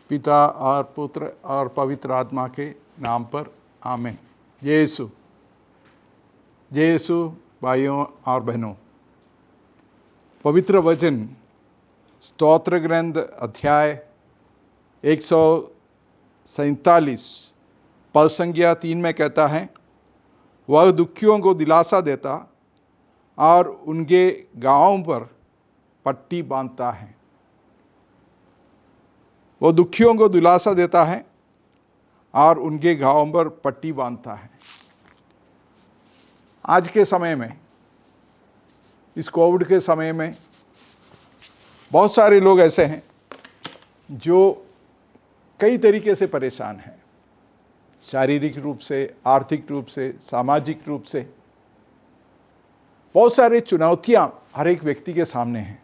पिता और पुत्र और पवित्र आत्मा के नाम पर आमीन। जय यीशु। भाइयों और बहनों, पवित्र वचन स्तोत्र ग्रंथ अध्याय 147 पद संज्ञा 3 में कहता है, वह दुखियों को दिलासा देता और उनके गाँवों पर पट्टी बांधता है। वो दुखियों को दिलासा देता है और उनके गाँवों पर पट्टी बांधता है। आज के समय में, इस कोविड के समय में, बहुत सारे लोग ऐसे हैं जो कई तरीके से परेशान हैं, शारीरिक रूप से, आर्थिक रूप से, सामाजिक रूप से। बहुत सारी चुनौतियां हर एक व्यक्ति के सामने हैं।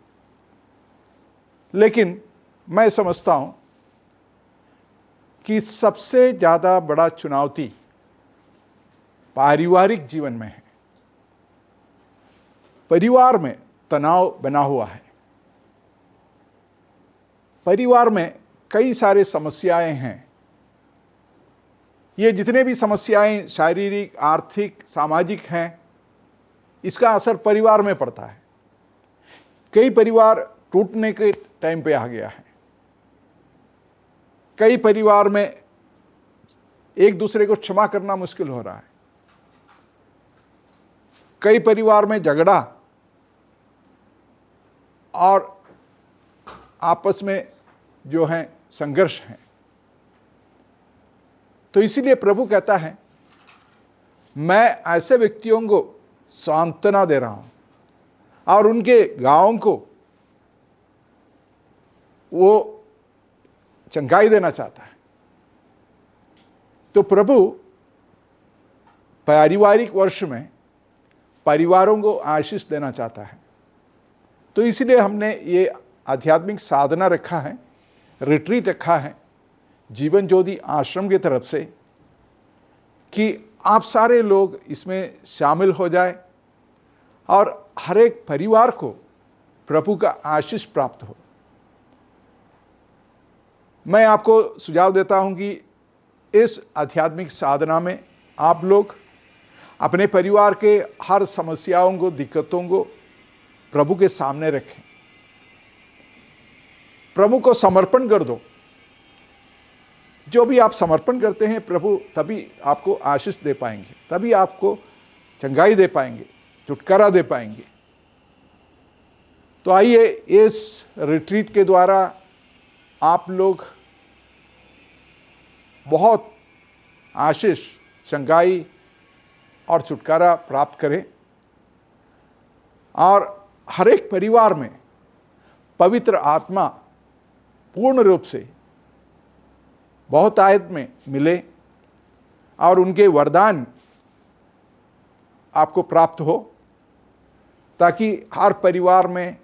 लेकिन मैं समझता हूं कि सबसे ज़्यादा बड़ा चुनौती पारिवारिक जीवन में है। परिवार में तनाव बना हुआ है। परिवार में कई सारे समस्याएं हैं। ये जितने भी समस्याएं शारीरिक, आर्थिक, सामाजिक हैं, इसका असर परिवार में पड़ता है। कई परिवार टूटने के टाइम पे आ गया है। कई परिवार में एक दूसरे को क्षमा करना मुश्किल हो रहा है। कई परिवार में झगड़ा और आपस में जो है संघर्ष है। तो इसीलिए प्रभु कहता है, मैं ऐसे व्यक्तियों को सांत्वना दे रहा हूं और उनके गांवों को वो चंगाई देना चाहता है। तो प्रभु पारिवारिक वर्ष में परिवारों को आशीष देना चाहता है। तो इसलिए हमने ये आध्यात्मिक साधना रखा है, रिट्रीट रखा है जीवन ज्योति आश्रम की तरफ से, कि आप सारे लोग इसमें शामिल हो जाए और हर एक परिवार को प्रभु का आशीष प्राप्त हो। मैं आपको सुझाव देता हूं कि इस आध्यात्मिक साधना में आप लोग अपने परिवार के हर समस्याओं को, दिक्कतों को प्रभु के सामने रखें। प्रभु को समर्पण कर दो। जो भी आप समर्पण करते हैं, प्रभु तभी आपको आशीष दे पाएंगे, तभी आपको चंगाई दे पाएंगे, छुटकारा दे पाएंगे। तो आइए, इस रिट्रीट के द्वारा आप लोग बहुत आशीष, चंगाई और छुटकारा प्राप्त करें और हर एक परिवार में पवित्र आत्मा पूर्ण रूप से बहुतायत में मिले और उनके वरदान आपको प्राप्त हो, ताकि हर परिवार में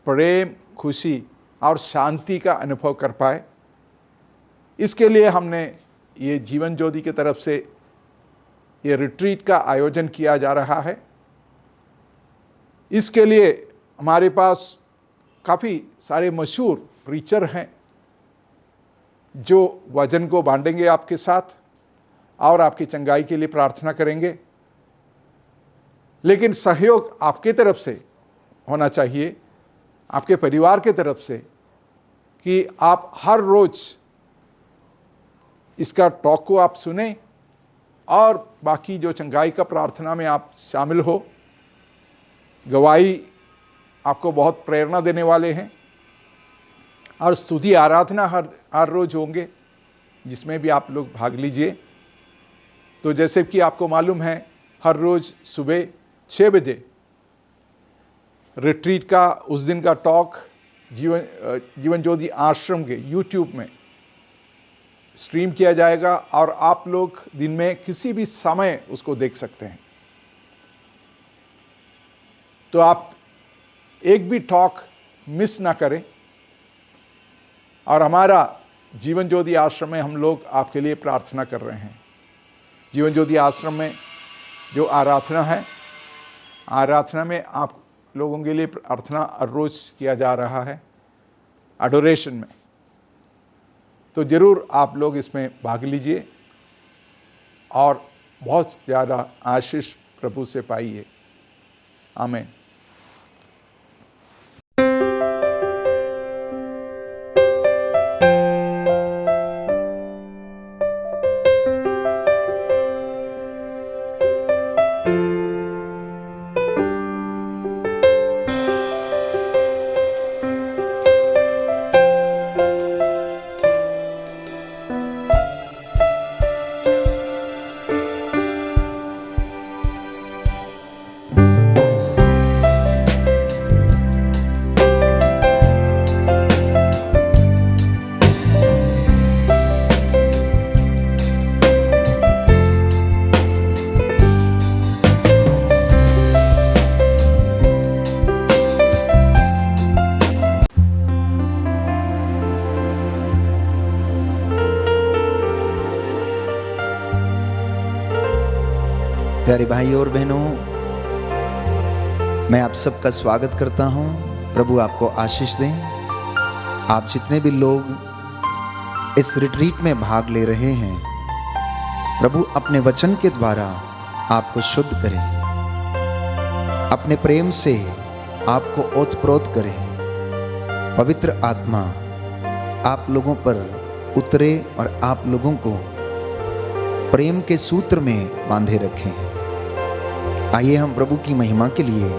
प्रेम, खुशी और शांति का अनुभव कर पाए। इसके लिए हमने ये जीवन ज्योति की तरफ से ये रिट्रीट का आयोजन किया जा रहा है। इसके लिए हमारे पास काफ़ी सारे मशहूर प्रीचर हैं जो वचन को बांटेंगे आपके साथ और आपकी चंगाई के लिए प्रार्थना करेंगे। लेकिन सहयोग आपके तरफ से होना चाहिए, आपके परिवार के तरफ से, कि आप हर रोज इसका टॉक को आप सुने और बाकी जो चंगाई का प्रार्थना में आप शामिल हो। गवाही आपको बहुत प्रेरणा देने वाले हैं और स्तुति आराधना हर रोज होंगे, जिसमें भी आप लोग भाग लीजिए। तो जैसे कि आपको मालूम है, हर रोज सुबह 6 बजे रिट्रीट का उस दिन का टॉक जीवन ज्योति आश्रम के यूट्यूब में स्ट्रीम किया जाएगा और आप लोग दिन में किसी भी समय उसको देख सकते हैं। तो आप एक भी टॉक मिस ना करें। और हमारा जीवन ज्योति आश्रम में हम लोग आपके लिए प्रार्थना कर रहे हैं। जीवन ज्योति आश्रम में जो आराधना है, आराधना में आप लोगों के लिए प्रार्थना हर रोज किया जा रहा है, एडोरेशन में। तो ज़रूर आप लोग इसमें भाग लीजिए और बहुत ज़्यादा आशीष प्रभु से पाइए। आमीन। प्यारे भाइयों और बहनों, मैं आप सबका स्वागत करता हूं। प्रभु आपको आशीष दें। आप जितने भी लोग इस रिट्रीट में भाग ले रहे हैं, प्रभु अपने वचन के द्वारा आपको शुद्ध करें, अपने प्रेम से आपको ओतप्रोत करें। पवित्र आत्मा आप लोगों पर उतरे और आप लोगों को प्रेम के सूत्र में बांधे रखें। आइए हम प्रभु की महिमा के लिए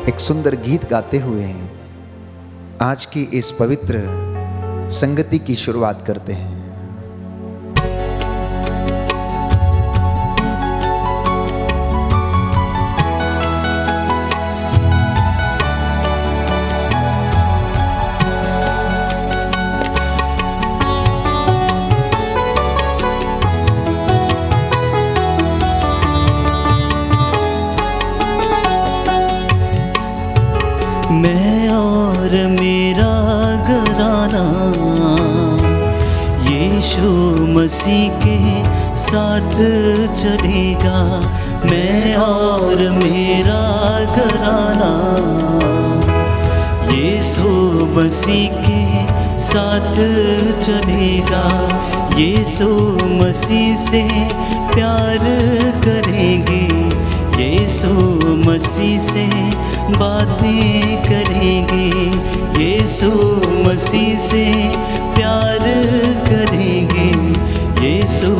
एक सुंदर गीत गाते हुए आज की इस पवित्र संगति की शुरुआत करते हैं। मैं और मेरा घराना यीशु मसीह के साथ चलेगा। मैं और मेरा घराना यीशु मसीह के साथ चलेगा। यीशु मसीह से प्यार करेंगे, यीशु मसीह से बातें करेंगे, यीशु मसीह से प्यार करेंगे, यीशु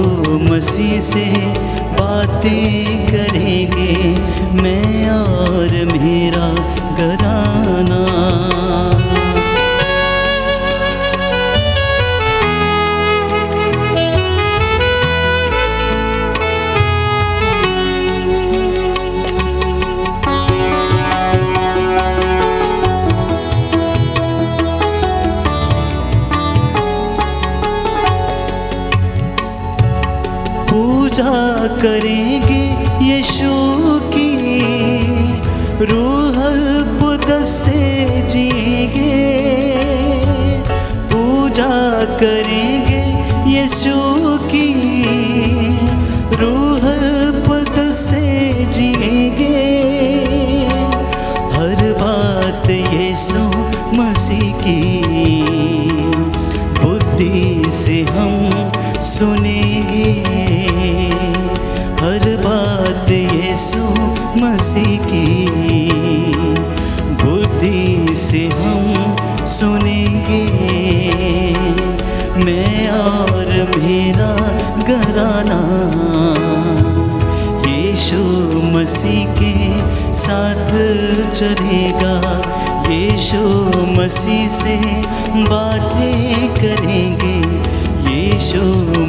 मसीह से बातें करेंगे। मैं और मेरा घराना। पूजा करेंगे यीशु की, रूह कुद्स से जिएंगे। पूजा करेंगे यीशु की, रूह कुद्स से जिएंगे। हर बात यीशु मसीह की बुद्धि से हम सुनेंगे। हर बात यीशु मसीह की बुद्धि से हम सुनेंगे। मैं और मेरा घराना यीशु मसीह के साथ चलेगा। यीशु मसीह से बातें करेंगे, यीशु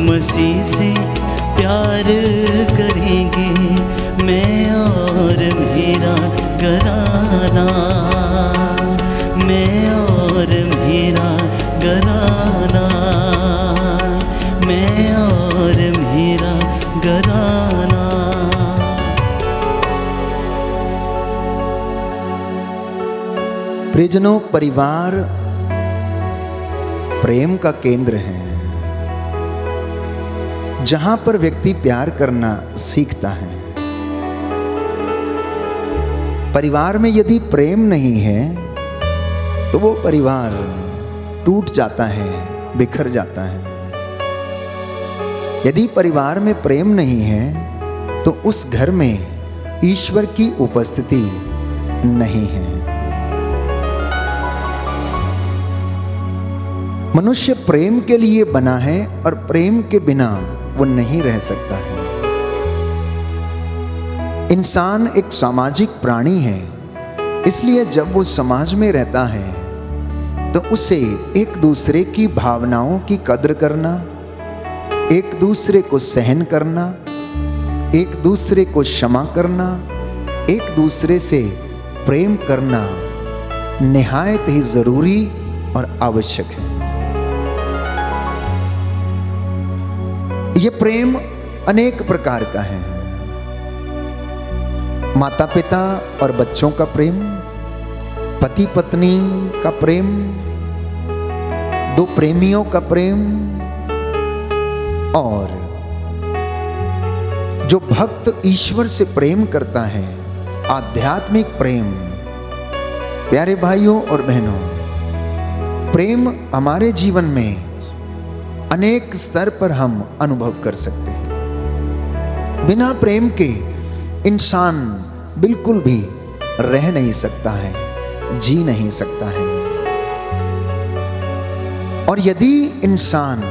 मसीह से प्यार करेंगे। मैं और मेरा घराना, मैं और मेरा घराना, मैं और मेरा घराना। प्रियजनों, परिवार प्रेम का केंद्र है, जहां पर व्यक्ति प्यार करना सीखता है। परिवार में यदि प्रेम नहीं है तो वो परिवार टूट जाता है, बिखर जाता है। यदि परिवार में प्रेम नहीं है तो उस घर में ईश्वर की उपस्थिति नहीं है। मनुष्य प्रेम के लिए बना है और प्रेम के बिना वो नहीं रह सकता है। इंसान एक सामाजिक प्राणी है, इसलिए जब वो समाज में रहता है तो उसे एक दूसरे की भावनाओं की कद्र करना, एक दूसरे को सहन करना, एक दूसरे को क्षमा करना, एक दूसरे से प्रेम करना निहायत ही जरूरी और आवश्यक है। ये प्रेम अनेक प्रकार का है। माता पिता और बच्चों का प्रेम, पति पत्नी का प्रेम, दो प्रेमियों का प्रेम, और जो भक्त ईश्वर से प्रेम करता है, आध्यात्मिक प्रेम। प्यारे भाइयों और बहनों, प्रेम हमारे जीवन में अनेक स्तर पर हम अनुभव कर सकते हैं। बिना प्रेम के इंसान बिल्कुल भी रह नहीं सकता है, जी नहीं सकता है। और यदि इंसान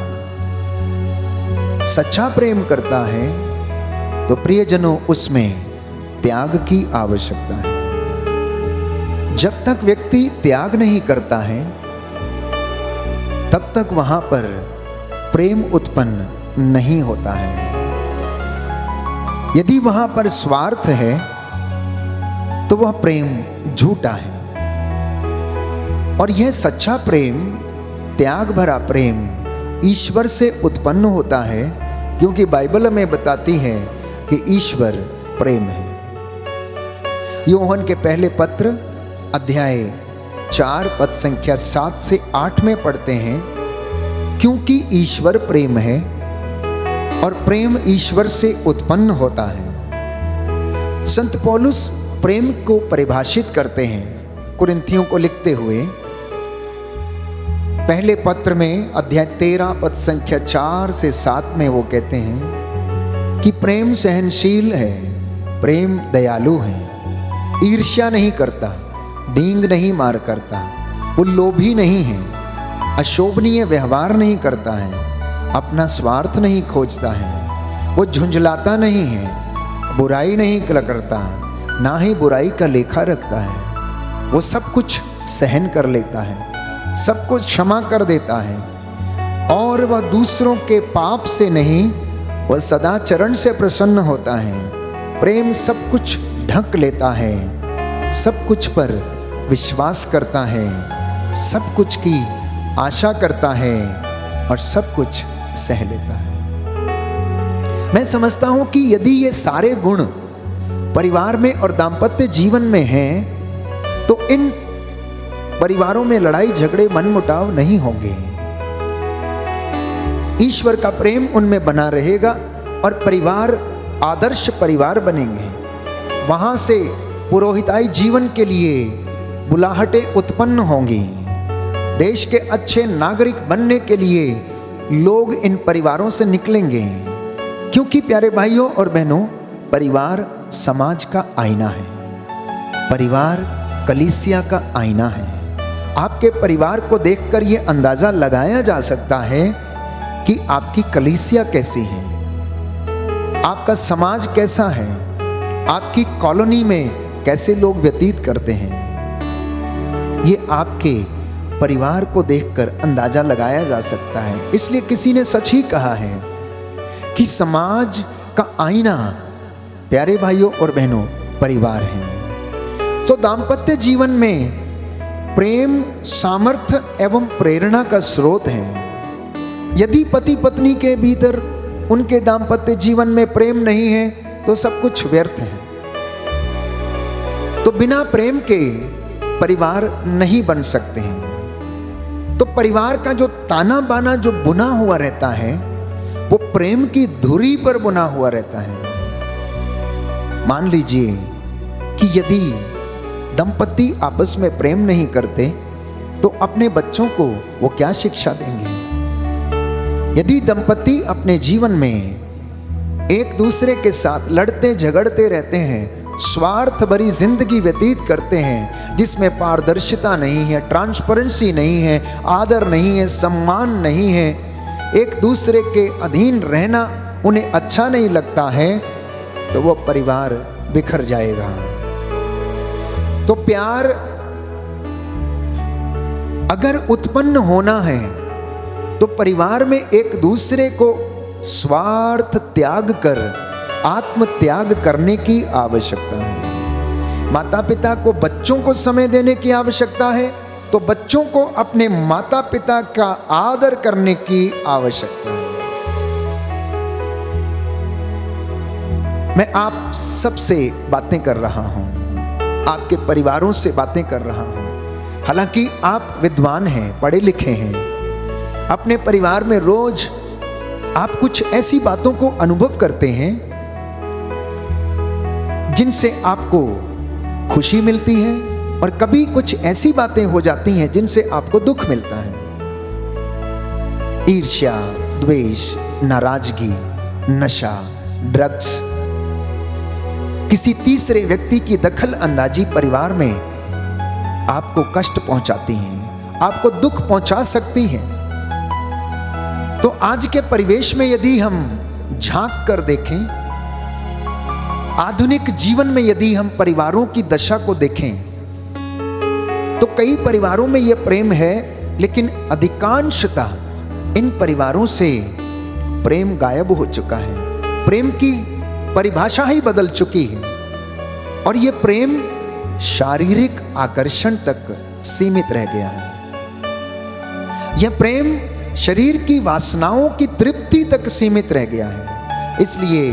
सच्चा प्रेम करता है तो प्रियजनों उसमें त्याग की आवश्यकता है। जब तक व्यक्ति त्याग नहीं करता है तब तक वहां पर प्रेम उत्पन्न नहीं होता है। यदि वहां पर स्वार्थ है तो वह प्रेम झूठा है। और यह सच्चा प्रेम, त्याग भरा प्रेम ईश्वर से उत्पन्न होता है, क्योंकि बाइबल हमें बताती है कि ईश्वर प्रेम है। यूहन्ना के पहले पत्र अध्याय 4 पद संख्या 7 से 8 में पढ़ते हैं, क्योंकि ईश्वर प्रेम है और प्रेम ईश्वर से उत्पन्न होता है। संत पौलुस प्रेम को परिभाषित करते हैं कुरिन्थियों को लिखते हुए पहले पत्र में अध्याय 13 पद संख्या 4 से 7 में वो कहते हैं कि प्रेम सहनशील है, प्रेम दयालु है, ईर्ष्या नहीं करता, डींग नहीं मार करता, वो लोभी नहीं है, अशोभनीय व्यवहार नहीं करता है, अपना स्वार्थ नहीं खोजता है, वो झुंझलाता नहीं है, बुराई नहीं करता, ना ही बुराई का लेखा रखता है। वो सब कुछ सहन कर लेता है, सब कुछ क्षमा कर देता है, और वह दूसरों के पाप से नहीं, वह सदाचरण से प्रसन्न होता है। प्रेम सब कुछ ढक लेता है, सब कुछ पर विश्वास करता है, सब कुछ की आशा करता है और सब कुछ सह लेता है। मैं समझता हूं कि यदि ये सारे गुण परिवार में और दाम्पत्य जीवन में हैं तो इन परिवारों में लड़ाई झगड़े मनमुटाव नहीं होंगे। ईश्वर का प्रेम उनमें बना रहेगा और परिवार आदर्श परिवार बनेंगे। वहां से पुरोहिताई जीवन के लिए बुलाहटें उत्पन्न होंगी। देश के अच्छे नागरिक बनने के लिए लोग इन परिवारों से निकलेंगे, क्योंकि प्यारे भाइयों और बहनों, परिवार समाज का आईना है, परिवार कलीसिया का आईना है। आपके परिवार को देखकर यह अंदाजा लगाया जा सकता है कि आपकी कलीसिया कैसी है, आपका समाज कैसा है, आपकी कॉलोनी में कैसे लोग व्यतीत करते हैं। ये आपके परिवार को देखकर अंदाजा लगाया जा सकता है। इसलिए किसी ने सच ही कहा है कि समाज का आईना, प्यारे भाइयों और बहनों, परिवार है। तो दाम्पत्य जीवन में प्रेम सामर्थ्य एवं प्रेरणा का स्रोत है। यदि पति पत्नी के भीतर उनके दाम्पत्य जीवन में प्रेम नहीं है तो सब कुछ व्यर्थ है। तो बिना प्रेम के परिवार नहीं बन सकते हैं। तो परिवार का जो ताना बाना जो बुना हुआ रहता है वो प्रेम की धुरी पर बुना हुआ रहता है। मान लीजिए कि यदि दंपति आपस में प्रेम नहीं करते तो अपने बच्चों को वो क्या शिक्षा देंगे? यदि दंपति अपने जीवन में एक दूसरे के साथ लड़ते झगड़ते रहते हैं, स्वार्थ भरी जिंदगी व्यतीत करते हैं, जिसमें पारदर्शिता नहीं है, ट्रांसपेरेंसी नहीं है, आदर नहीं है, सम्मान नहीं है, एक दूसरे के अधीन रहना उन्हें अच्छा नहीं लगता है, तो वो परिवार बिखर जाएगा। तो प्यार अगर उत्पन्न होना है तो परिवार में एक दूसरे को स्वार्थ त्याग कर आत्म त्याग करने की आवश्यकता है। माता पिता को बच्चों को समय देने की आवश्यकता है, तो बच्चों को अपने माता पिता का आदर करने की आवश्यकता है। मैं आप सबसे बातें कर रहा हूं, आपके परिवारों से बातें कर रहा हूं। हालांकि आप विद्वान हैं, पढ़े लिखे हैं, अपने परिवार में रोज आप कुछ ऐसी बातों को अनुभव करते हैं जिनसे आपको खुशी मिलती है, और कभी कुछ ऐसी बातें हो जाती हैं जिनसे आपको दुख मिलता है। ईर्ष्या, द्वेष, नाराजगी, नशा, ड्रग्स, किसी तीसरे व्यक्ति की दखल अंदाजी परिवार में आपको कष्ट पहुंचाती हैं, आपको दुख पहुंचा सकती हैं। तो आज के परिवेश में यदि हम झांक कर देखें, आधुनिक जीवन में यदि हम परिवारों की दशा को देखें, तो कई परिवारों में यह प्रेम है, लेकिन अधिकांशतः इन परिवारों से प्रेम गायब हो चुका है। प्रेम की परिभाषा ही बदल चुकी है, और यह प्रेम शारीरिक आकर्षण तक सीमित रह गया है। यह प्रेम शरीर की वासनाओं की तृप्ति तक सीमित रह गया है। इसलिए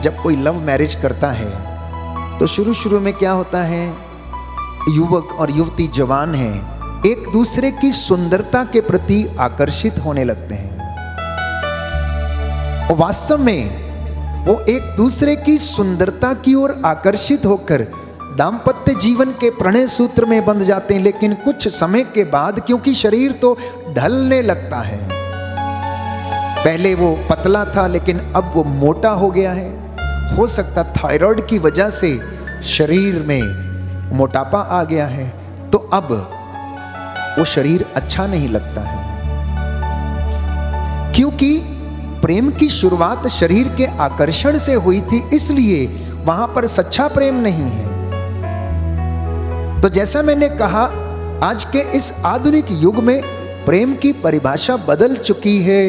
जब कोई लव मैरिज करता है तो शुरू शुरू में क्या होता है, युवक और युवती जवान हैं, एक दूसरे की सुंदरता के प्रति आकर्षित होने लगते हैं। और वास्तव में वो एक दूसरे की सुंदरता की ओर आकर्षित होकर दाम्पत्य जीवन के प्रणय सूत्र में बंध जाते हैं। लेकिन कुछ समय के बाद, क्योंकि शरीर तो ढलने लगता है, पहले वो पतला था लेकिन अब वो मोटा हो गया है, हो सकता थायराइड की वजह से शरीर में मोटापा आ गया है, तो अब वो शरीर अच्छा नहीं लगता है। क्योंकि प्रेम की शुरुआत शरीर के आकर्षण से हुई थी, इसलिए वहां पर सच्चा प्रेम नहीं है। तो जैसा मैंने कहा, आज के इस आधुनिक युग में प्रेम की परिभाषा बदल चुकी है।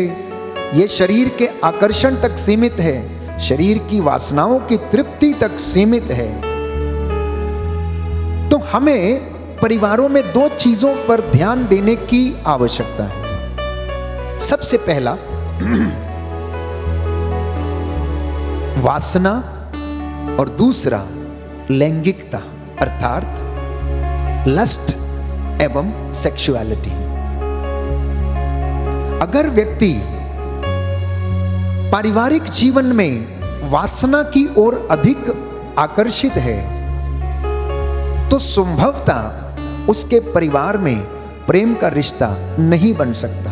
यह शरीर के आकर्षण तक सीमित है, शरीर की वासनाओं की तृप्ति तक सीमित है। तो हमें परिवारों में दो चीजों पर ध्यान देने की आवश्यकता है। सबसे पहला, वासना, और दूसरा लैंगिकता, अर्थात लस्ट एवं सेक्सुअलिटी। अगर व्यक्ति पारिवारिक जीवन में वासना की ओर अधिक आकर्षित है, तो संभवतः उसके परिवार में प्रेम का रिश्ता नहीं बन सकता।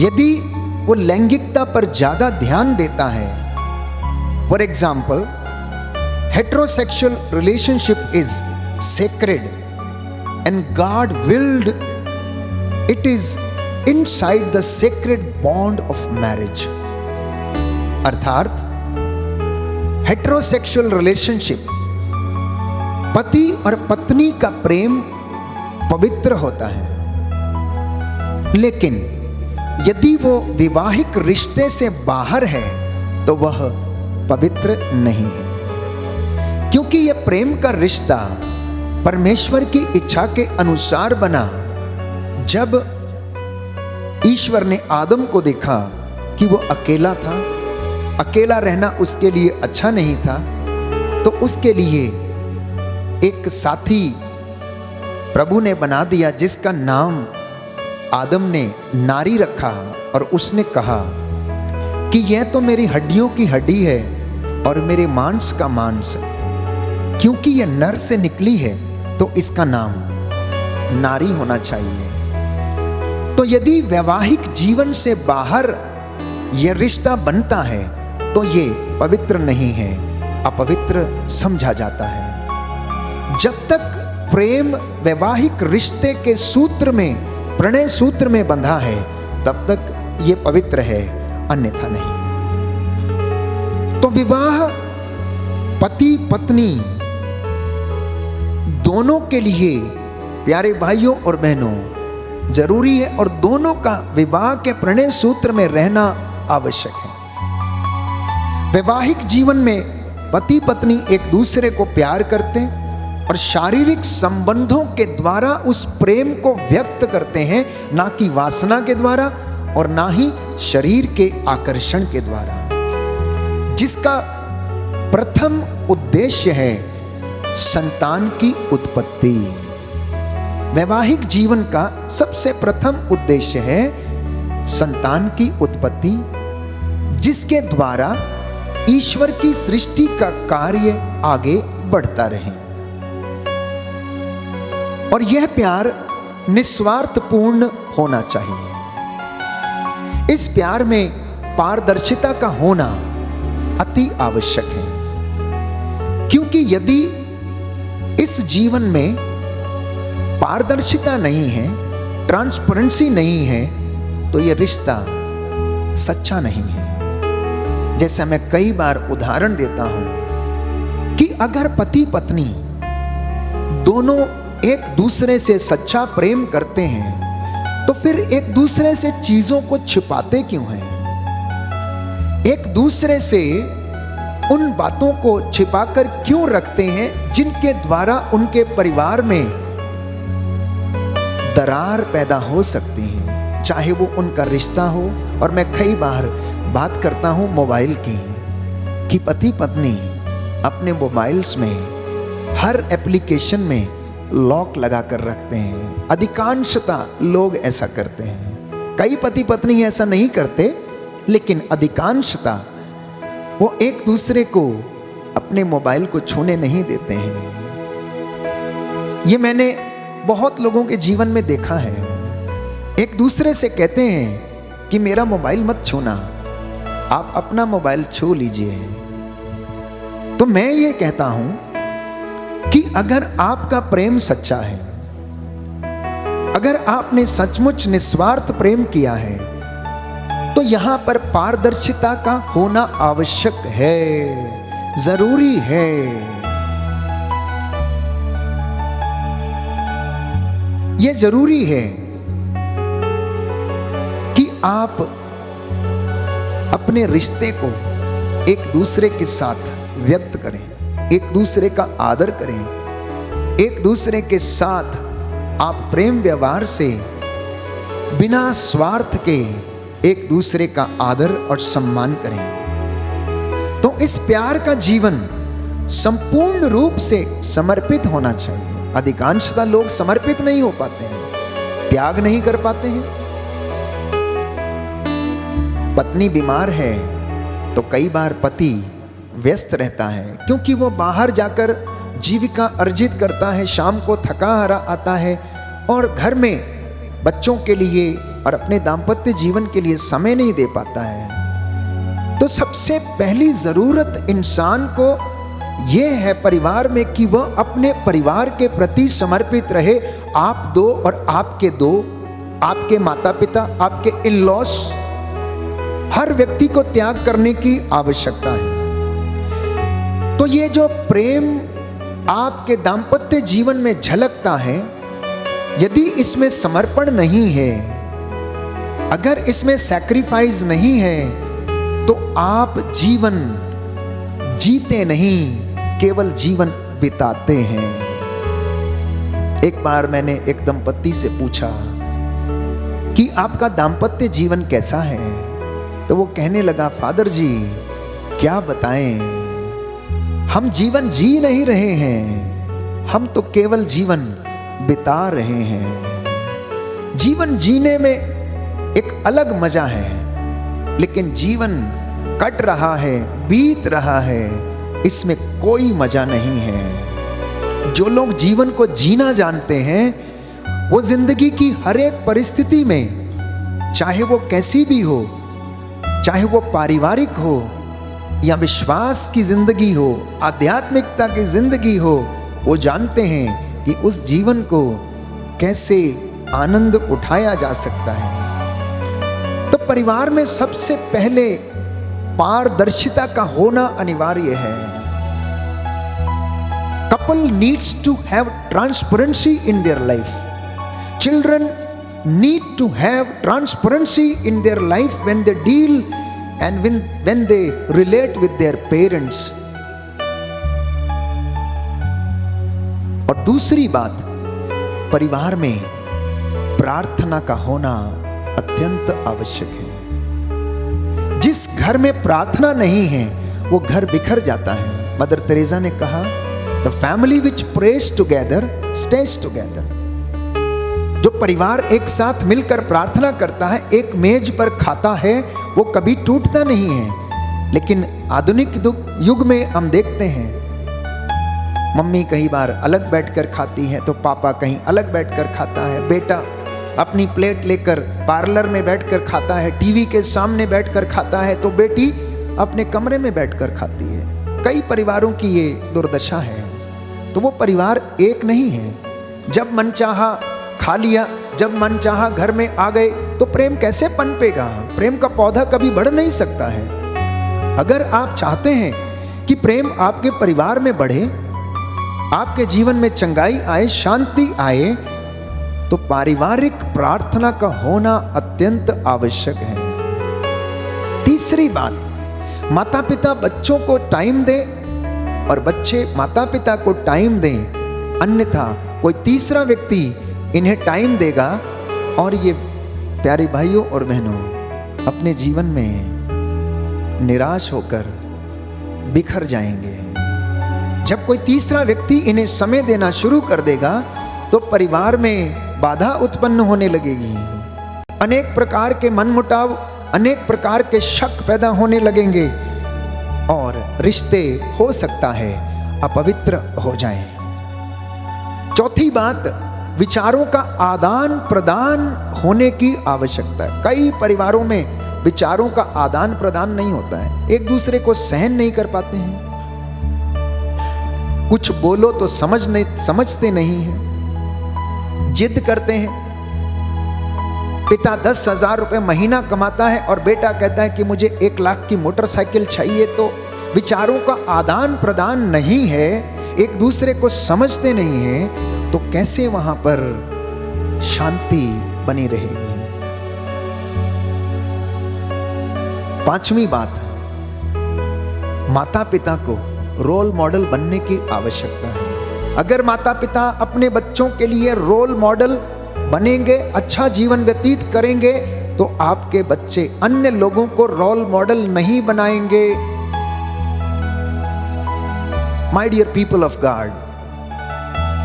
यदि वो लैंगिकता पर ज्यादा ध्यान देता है, for example, heterosexual relationship is sacred and God willed it is inside the sacred bond of marriage। अर्थात हेटेरोसेक्सुअल रिलेशनशिप, पति और पत्नी का प्रेम पवित्र होता है, लेकिन यदि वो विवाहिक रिश्ते से बाहर है तो वह पवित्र नहीं है। क्योंकि यह प्रेम का रिश्ता परमेश्वर की इच्छा के अनुसार बना। जब ईश्वर ने आदम को देखा कि वो अकेला था, अकेला रहना उसके लिए अच्छा नहीं था, तो उसके लिए एक साथी प्रभु ने बना दिया, जिसका नाम आदम ने नारी रखा। और उसने कहा कि यह तो मेरी हड्डियों की हड्डी है और मेरे मांस का मांस, क्योंकि यह नर से निकली है तो इसका नाम नारी होना चाहिए। तो यदि वैवाहिक जीवन से बाहर यह रिश्ता बनता है तो ये पवित्र नहीं है, अपवित्र समझा जाता है। जब तक प्रेम वैवाहिक रिश्ते के सूत्र में, प्रणय सूत्र में बंधा है, तब तक ये पवित्र है, अन्यथा नहीं। तो विवाह पति पत्नी दोनों के लिए, प्यारे भाइयों और बहनों, जरूरी है और दोनों का विवाह के प्रणय सूत्र में रहना आवश्यक है। वैवाहिक जीवन में पति पत्नी एक दूसरे को प्यार करते हैं और शारीरिक संबंधों के द्वारा उस प्रेम को व्यक्त करते हैं, ना कि वासना के द्वारा और ना ही शरीर के आकर्षण के द्वारा, जिसका प्रथम उद्देश्य है संतान की उत्पत्ति। वैवाहिक जीवन का सबसे प्रथम उद्देश्य है संतान की उत्पत्ति, जिसके द्वारा ईश्वर की सृष्टि का कार्य आगे बढ़ता रहे। और यह प्यार निस्वार्थपूर्ण होना चाहिए। इस प्यार में पारदर्शिता का होना अति आवश्यक है, क्योंकि यदि इस जीवन में पारदर्शिता नहीं है, ट्रांसपेरेंसी नहीं है, तो यह रिश्ता सच्चा नहीं है। जैसे मैं कई बार उदाहरण देता हूं कि अगर पति पत्नी दोनों एक दूसरे से सच्चा प्रेम करते हैं, तो फिर एक दूसरे से चीजों को छिपाते क्यों हैं? एक दूसरे से उन बातों को छिपाकर क्यों रखते हैं जिनके द्वारा उनके परिवार में दरार पैदा हो सकती है, चाहे वो उनका रिश्ता हो। और मैं कई बार बात करता हूं मोबाइल की, कि पति पत्नी अपने मोबाइल्स में हर एप्लीकेशन में लॉक लगा कर रखते हैं। अधिकांशतः लोग ऐसा करते हैं। कई पति पत्नी ऐसा नहीं करते, लेकिन अधिकांशतः वो एक दूसरे को अपने मोबाइल को छूने नहीं देते हैं। ये मैंने बहुत लोगों के जीवन में देखा है। एक दूसरे से कहते हैं कि मेरा मोबाइल मत छूना, आप अपना मोबाइल छू लीजिए। तो मैं ये कहता हूं कि अगर आपका प्रेम सच्चा है, अगर आपने सचमुच निस्वार्थ प्रेम किया है, तो यहां पर पारदर्शिता का होना आवश्यक है, जरूरी है। यह जरूरी है कि आप अपने रिश्ते को एक दूसरे के साथ व्यक्त करें, एक दूसरे का आदर करें, एक दूसरे के साथ आप प्रेम व्यवहार से बिना स्वार्थ के एक दूसरे का आदर और सम्मान करें। तो इस प्यार का जीवन संपूर्ण रूप से समर्पित होना चाहिए। अधिकांशतः लोग समर्पित नहीं हो पाते हैं, त्याग नहीं कर पाते हैं। पत्नी बीमार है तो कई बार पति व्यस्त रहता है, क्योंकि वो बाहर जाकर जीविका अर्जित करता है, शाम को थका हारा आता है और घर में बच्चों के लिए और अपने दाम्पत्य जीवन के लिए समय नहीं दे पाता है। तो सबसे पहली जरूरत इंसान को यह है परिवार में कि वह अपने परिवार के प्रति समर्पित रहे। आप दो और आपके दो, आपके माता पिता, आपके इन-लॉज, हर व्यक्ति को त्याग करने की आवश्यकता है। तो ये जो प्रेम आपके दाम्पत्य जीवन में झलकता है, यदि इसमें समर्पण नहीं है, अगर इसमें सैक्रिफाइस नहीं है, तो आप जीवन जीते नहीं, केवल जीवन बिताते हैं। एक बार मैंने एक दंपत्ति से पूछा कि आपका दाम्पत्य जीवन कैसा है, तो वो कहने लगा, फादर जी क्या बताएं, हम जीवन जी नहीं रहे हैं, हम तो केवल जीवन बिता रहे हैं। जीवन जीने में एक अलग मजा है, लेकिन जीवन कट रहा है, बीत रहा है, इसमें कोई मजा नहीं है। जो लोग जीवन को जीना जानते हैं, वो जिंदगी की हर एक परिस्थिति में चाहे वो कैसी भी हो, चाहे वो पारिवारिक हो या विश्वास की जिंदगी हो, आध्यात्मिकता की जिंदगी हो, वो जानते हैं कि उस जीवन को कैसे आनंद उठाया जा सकता है। तो परिवार में सबसे पहले पारदर्शिता का होना अनिवार्य है। Couple needs to have transparency in their life. Children need to have transparency in their life when they deal and when they relate with their parents. और दूसरी बात, परिवार में प्रार्थना का होना अत्यंत आवश्यक है। जिस घर में प्रार्थना नहीं है वो घर बिखर जाता है। मदर तेरेसा ने कहा, The family which prays together stays together. जो परिवार एक साथ मिलकर प्रार्थना करता है, एक मेज पर खाता है, वो कभी टूटता नहीं है। लेकिन आधुनिक युग में हम देखते हैं मम्मी कई बार अलग बैठकर खाती है तो पापा कहीं अलग बैठकर खाता है, बेटा अपनी प्लेट लेकर पार्लर में बैठकर खाता है, टीवी के सामने बैठकर खाता है, तो बेटी अपने कमरे में बैठकर खाती है। कई परिवारों की ये दुर्दशा है। तो वो परिवार एक नहीं है। जब मन चाहा खा लिया, जब मन चाहा घर में आ गए, तो प्रेम कैसे पनपेगा? प्रेम का पौधा कभी बढ़ नहीं सकता है। अगर आप चाहते हैं कि प्रेम आपके परिवार में बढ़े, आपके जीवन में चंगाई आए, शांति आए, तो पारिवारिक प्रार्थना का होना अत्यंत आवश्यक है। तीसरी बात, माता पिता बच्चों को टाइम दे और बच्चे माता पिता को टाइम दें, अन्यथा कोई तीसरा व्यक्ति इन्हें टाइम देगा और ये प्यारे भाइयों और बहनों अपने जीवन में निराश होकर बिखर जाएंगे। जब कोई तीसरा व्यक्ति इन्हें समय देना शुरू कर देगा तो परिवार में बाधा उत्पन्न होने लगेगी, अनेक प्रकार के मनमुटाव, अनेक प्रकार के शक पैदा होने लगेंगे और रिश्ते हो सकता है अपवित्र हो जाएं। चौथी बात, विचारों का आदान प्रदान होने की आवश्यकता है। कई परिवारों में विचारों का आदान प्रदान नहीं होता है, एक दूसरे को सहन नहीं कर पाते हैं, कुछ बोलो तो समझते नहीं हैं, जिद करते हैं। पिता 10,000 रुपए महीना कमाता है और बेटा कहता है कि मुझे 1 लाख की मोटरसाइकिल चाहिए। तो विचारों का आदान प्रदान नहीं है, एक दूसरे को समझते नहीं है, तो कैसे वहां पर शांति बनी रहेगी? पांचवी बात, माता पिता को रोल मॉडल बनने की आवश्यकता है। अगर माता पिता अपने बच्चों के लिए रोल मॉडल बनेंगे, अच्छा जीवन व्यतीत करेंगे, तो आपके बच्चे अन्य लोगों को रोल मॉडल नहीं बनाएंगे। My dear people of God,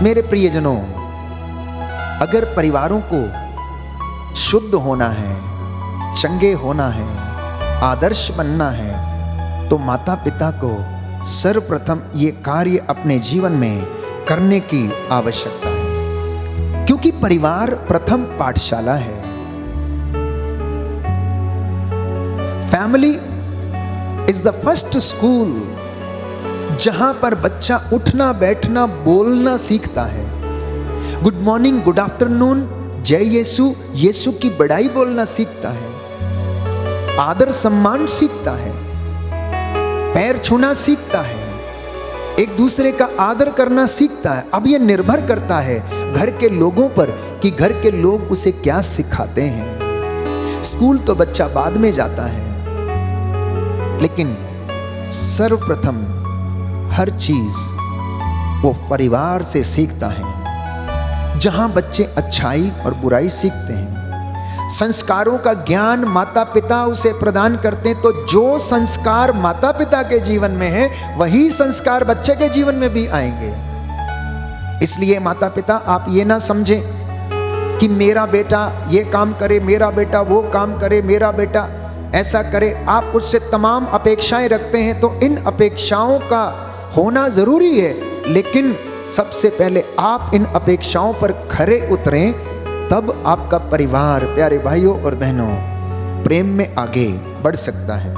मेरे प्रियजनों, अगर परिवारों को शुद्ध होना है, चंगे होना है, आदर्श बनना है, तो माता पिता को सर्वप्रथम ये कार्य अपने जीवन में करने की आवश्यकता है, क्योंकि परिवार प्रथम पाठशाला है। Family is the first school, जहां पर बच्चा उठना बैठना बोलना सीखता है। गुड मॉर्निंग, गुड आफ्टरनून, जय यीशु, यीशु की बड़ाई बोलना सीखता है, आदर सम्मान सीखता है, पैर छूना सीखता है, एक दूसरे का आदर करना सीखता है। अब यह निर्भर करता है घर के लोगों पर कि घर के लोग उसे क्या सिखाते हैं। स्कूल तो बच्चा बाद में जाता है, लेकिन सर्वप्रथम हर चीज वो परिवार से सीखता है, जहां बच्चे अच्छाई और बुराई सीखते हैं। संस्कारों का ज्ञान माता पिता उसे प्रदान करते हैं, तो जो संस्कार माता पिता के जीवन में है वही संस्कार बच्चे के जीवन में भी आएंगे। इसलिए माता पिता, आप ये ना समझें कि मेरा बेटा ये काम करे, मेरा बेटा वो काम करे, मेरा बेटा ऐसा करे। आप उससे तमाम अपेक्षाएं रखते हैं, तो इन अपेक्षाओं का होना जरूरी है, लेकिन सबसे पहले आप इन अपेक्षाओं पर खरे उतरें, तब आपका परिवार, प्यारे भाइयों और बहनों, प्रेम में आगे बढ़ सकता है।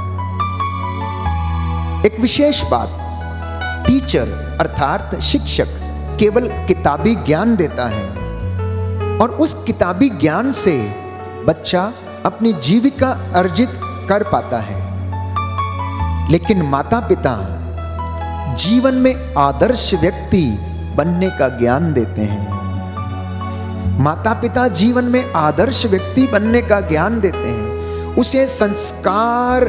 एक विशेष बात, टीचर अर्थात शिक्षक केवल किताबी ज्ञान देता है और उस किताबी ज्ञान से बच्चा अपनी जीविका अर्जित कर पाता है, लेकिन माता पिता जीवन में आदर्श व्यक्ति बनने का ज्ञान देते हैं। माता पिता जीवन में आदर्श व्यक्ति बनने का ज्ञान देते हैं, उसे संस्कार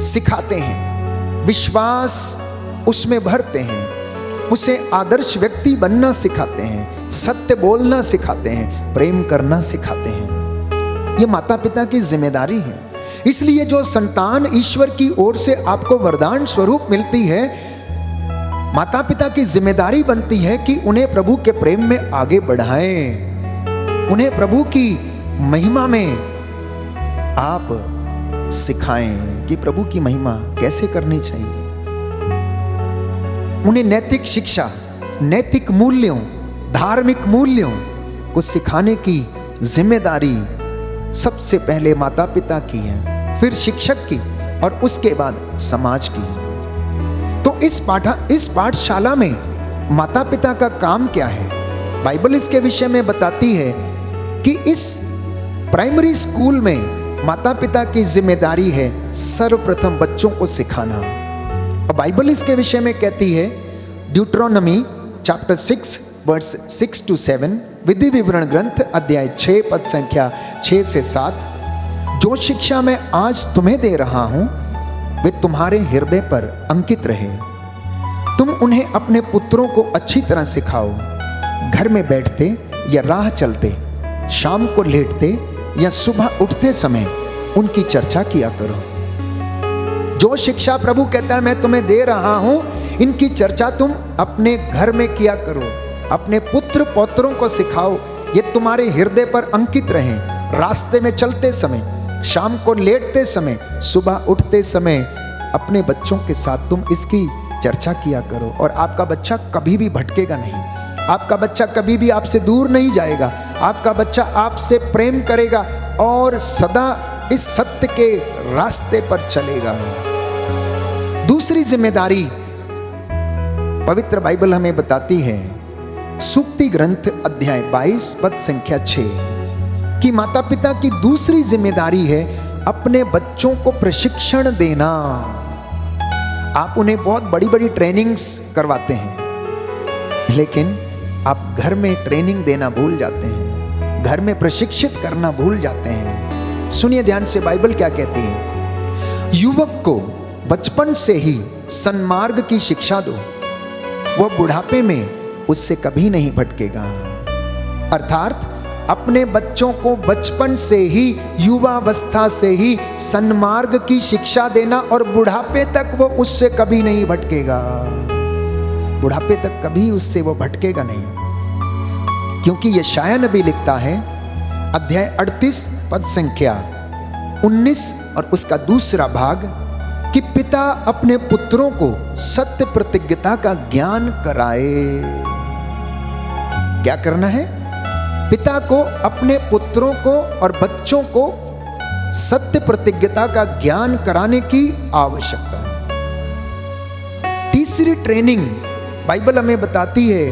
सिखाते हैं, विश्वास उसमें भरते हैं, उसे आदर्श व्यक्ति बनना सिखाते हैं, सत्य बोलना सिखाते हैं, प्रेम करना सिखाते हैं। ये माता पिता की जिम्मेदारी है। इसलिए जो संतान ईश्वर की ओर से आपको वरदान स्वरूप मिलती है, माता पिता की जिम्मेदारी बनती है कि उन्हें प्रभु के प्रेम में आगे बढ़ाएं, उन्हें प्रभु की महिमा में आप सिखाएं कि प्रभु की महिमा कैसे करनी चाहिए। उन्हें नैतिक शिक्षा, नैतिक मूल्यों, धार्मिक मूल्यों को सिखाने की जिम्मेदारी सबसे पहले माता पिता की है, फिर शिक्षक की और उसके बाद समाज की। तो इस पाठशाला में माता पिता का काम क्या है? बाइबल इसके विषय में बताती है कि इस प्राइमरी स्कूल में माता पिता की जिम्मेदारी है सर्वप्रथम बच्चों को सिखाना। और बाइबल इसके विषय में कहती है, ड्यूट्रोनॉमी चैप्टर 6 वर्स 6 to 7, विधि विवरण ग्रंथ अध्याय 6 पद संख्या 6 से 7, जो शिक्षा मैं आज तुम्हें दे रहा हूं वे तुम्हारे हृदय पर अंकित रहे। तुम उन्हें अपने पुत्रों को अच्छी तरह सिखाओ, घर में बैठते या राह चलते, शाम को लेटते या सुबह उठते समय उनकी चर्चा किया करो। जो शिक्षा प्रभु कहता है मैं तुम्हें दे रहा हूं, इनकी चर्चा तुम अपने घर में किया करो, अपने पुत्र पौत्रों को सिखाओ, ये तुम्हारे हृदय पर अंकित रहें। रास्ते में चलते समय, शाम को लेटते समय, सुबह उठते समय अपने बच्चों के साथ तुम इसकी चर्चा किया करो, और आपका बच्चा कभी भी भटकेगा नहीं, आपका बच्चा कभी भी आपसे दूर नहीं जाएगा, आपका बच्चा आपसे प्रेम करेगा और सदा इस सत्य के रास्ते पर चलेगा। दूसरी जिम्मेदारी पवित्र बाइबल हमें बताती है, सूक्ति ग्रंथ अध्याय 22 पद संख्या 6, कि माता पिता की दूसरी जिम्मेदारी है अपने बच्चों को प्रशिक्षण देना। आप उन्हें बहुत बड़ी बड़ी ट्रेनिंग्स करवाते हैं, लेकिन आप घर में ट्रेनिंग देना भूल जाते हैं, घर में प्रशिक्षित करना भूल जाते हैं। सुनिए ध्यान से बाइबल क्या कहती है, युवक को बचपन से ही सन्मार्ग की शिक्षा दो, वह बुढ़ापे में उससे कभी नहीं भटकेगा। अर्थात अपने बच्चों को बचपन से ही, युवावस्था से ही सन्मार्ग की शिक्षा देना, और बुढ़ापे तक वो उससे कभी नहीं भटकेगा। बुढ़ापे तक कभी उससे वो भटकेगा नहीं, क्योंकि यशायाह नबी लिखता है अध्याय 38 पद संख्या 19 और उसका दूसरा भाग, कि पिता अपने पुत्रों को सत्य प्रतिज्ञता का ज्ञान कराए। क्या करना है? पिता को अपने पुत्रों को और बच्चों को सत्य प्रतिज्ञता का ज्ञान कराने की आवश्यकता है। तीसरी ट्रेनिंग बाइबल हमें बताती है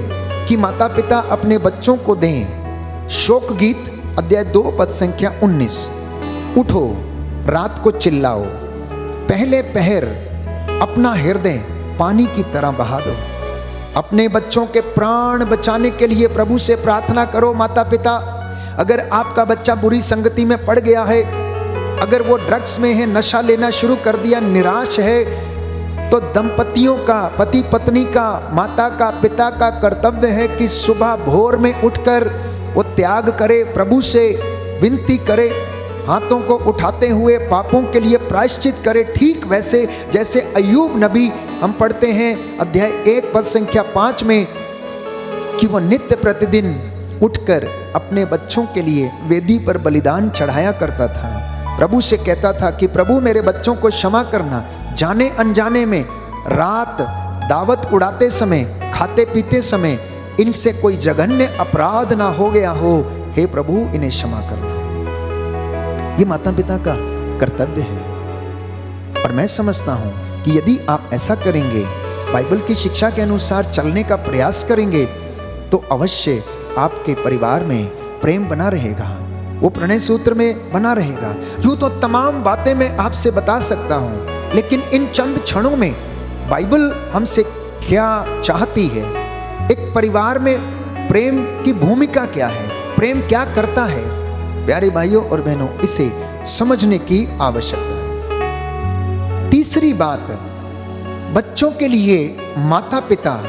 कि माता पिता अपने बच्चों को दें शोक गीत अध्याय 2 पद संख्या 19, उठो रात को चिल्लाओ, पहले पहर अपना हृदय पानी की तरह बहा दो। अपने बच्चों के प्राण बचाने के लिए प्रभु से प्रार्थना करो। माता पिता, अगर आपका बच्चा बुरी संगति में पड़ गया है, अगर वो ड्रग्स में है, नशा लेना शुरू कर दिया, निराश है, तो दंपतियों का, पति पत्नी का, माता का, पिता का कर्तव्य है कि सुबह भोर में उठकर वो त्याग करे, प्रभु से विनती करे, हाथों को उठाते हुए पापों के लिए प्रायश्चित करे। ठीक वैसे जैसे अय्यूब नबी हम पढ़ते हैं अध्याय 1 पद संख्या 5 में, कि वह नित्य प्रतिदिन उठकर अपने बच्चों के लिए वेदी पर बलिदान चढ़ाया करता था। प्रभु से कहता था कि प्रभु मेरे बच्चों को क्षमा करना, जाने अनजाने में रात दावत उड़ाते समय, खाते पीते समय इनसे कोई जघन्य अपराध ना हो गया हो, हे प्रभु इन्हें क्षमा करना। ये माता पिता का कर्तव्य है। और मैं समझता हूं कि यदि आप ऐसा करेंगे, बाइबल की शिक्षा के अनुसार चलने का प्रयास करेंगे, तो अवश्य आपके परिवार में प्रेम बना रहेगा, वो प्रणय सूत्र में बना रहेगा। यूं तो तमाम बातें मैं आपसे बता सकता हूं, लेकिन इन चंद क्षणों में बाइबल हमसे क्या चाहती है, एक परिवार में प्रेम की भूमिका क्या है, प्रेम क्या करता है, प्यारे भाइयों और बहनों, इसे समझने की आवश्यकता है। तीसरी बात, बच्चों के लिए माता पिता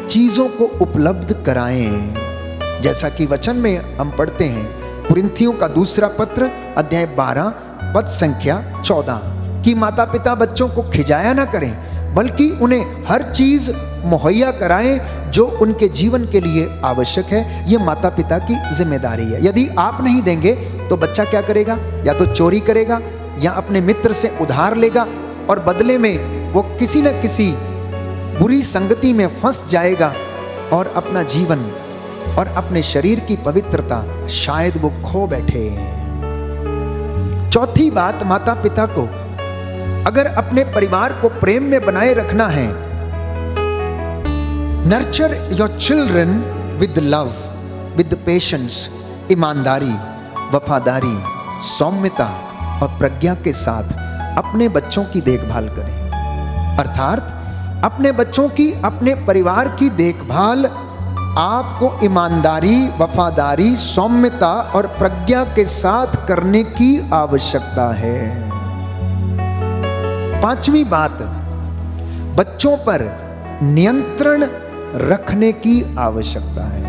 चीजों को उपलब्ध कराएं। जैसा कि वचन में हम पढ़ते हैं, कुरिन्थियों का दूसरा पत्र अध्याय 12 पद संख्या 14, कि माता पिता बच्चों को खिजाया ना करें, बल्कि उन्हें हर चीज मुहैया कराएं जो उनके जीवन के लिए आवश्यक है। यह माता पिता की जिम्मेदारी है। यदि आप नहीं देंगे तो बच्चा क्या करेगा? या तो चोरी करेगा, या अपने मित्र से उधार लेगा, और बदले में वो किसी न किसी बुरी संगति में फंस जाएगा और अपना जीवन और अपने शरीर की पवित्रता शायद वो खो बैठे। चौथी बात, माता पिता को अगर अपने परिवार को प्रेम में बनाए रखना है, nurture your children with love, with patience, ईमानदारी, वफादारी, सौम्यता और प्रज्ञा के साथ अपने बच्चों की देखभाल करें। अर्थात अपने बच्चों की, अपने परिवार की देखभाल आपको ईमानदारी, वफादारी, सौम्यता और प्रज्ञा के साथ करने की आवश्यकता है। पांचवी बात, बच्चों पर नियंत्रण रखने की आवश्यकता है।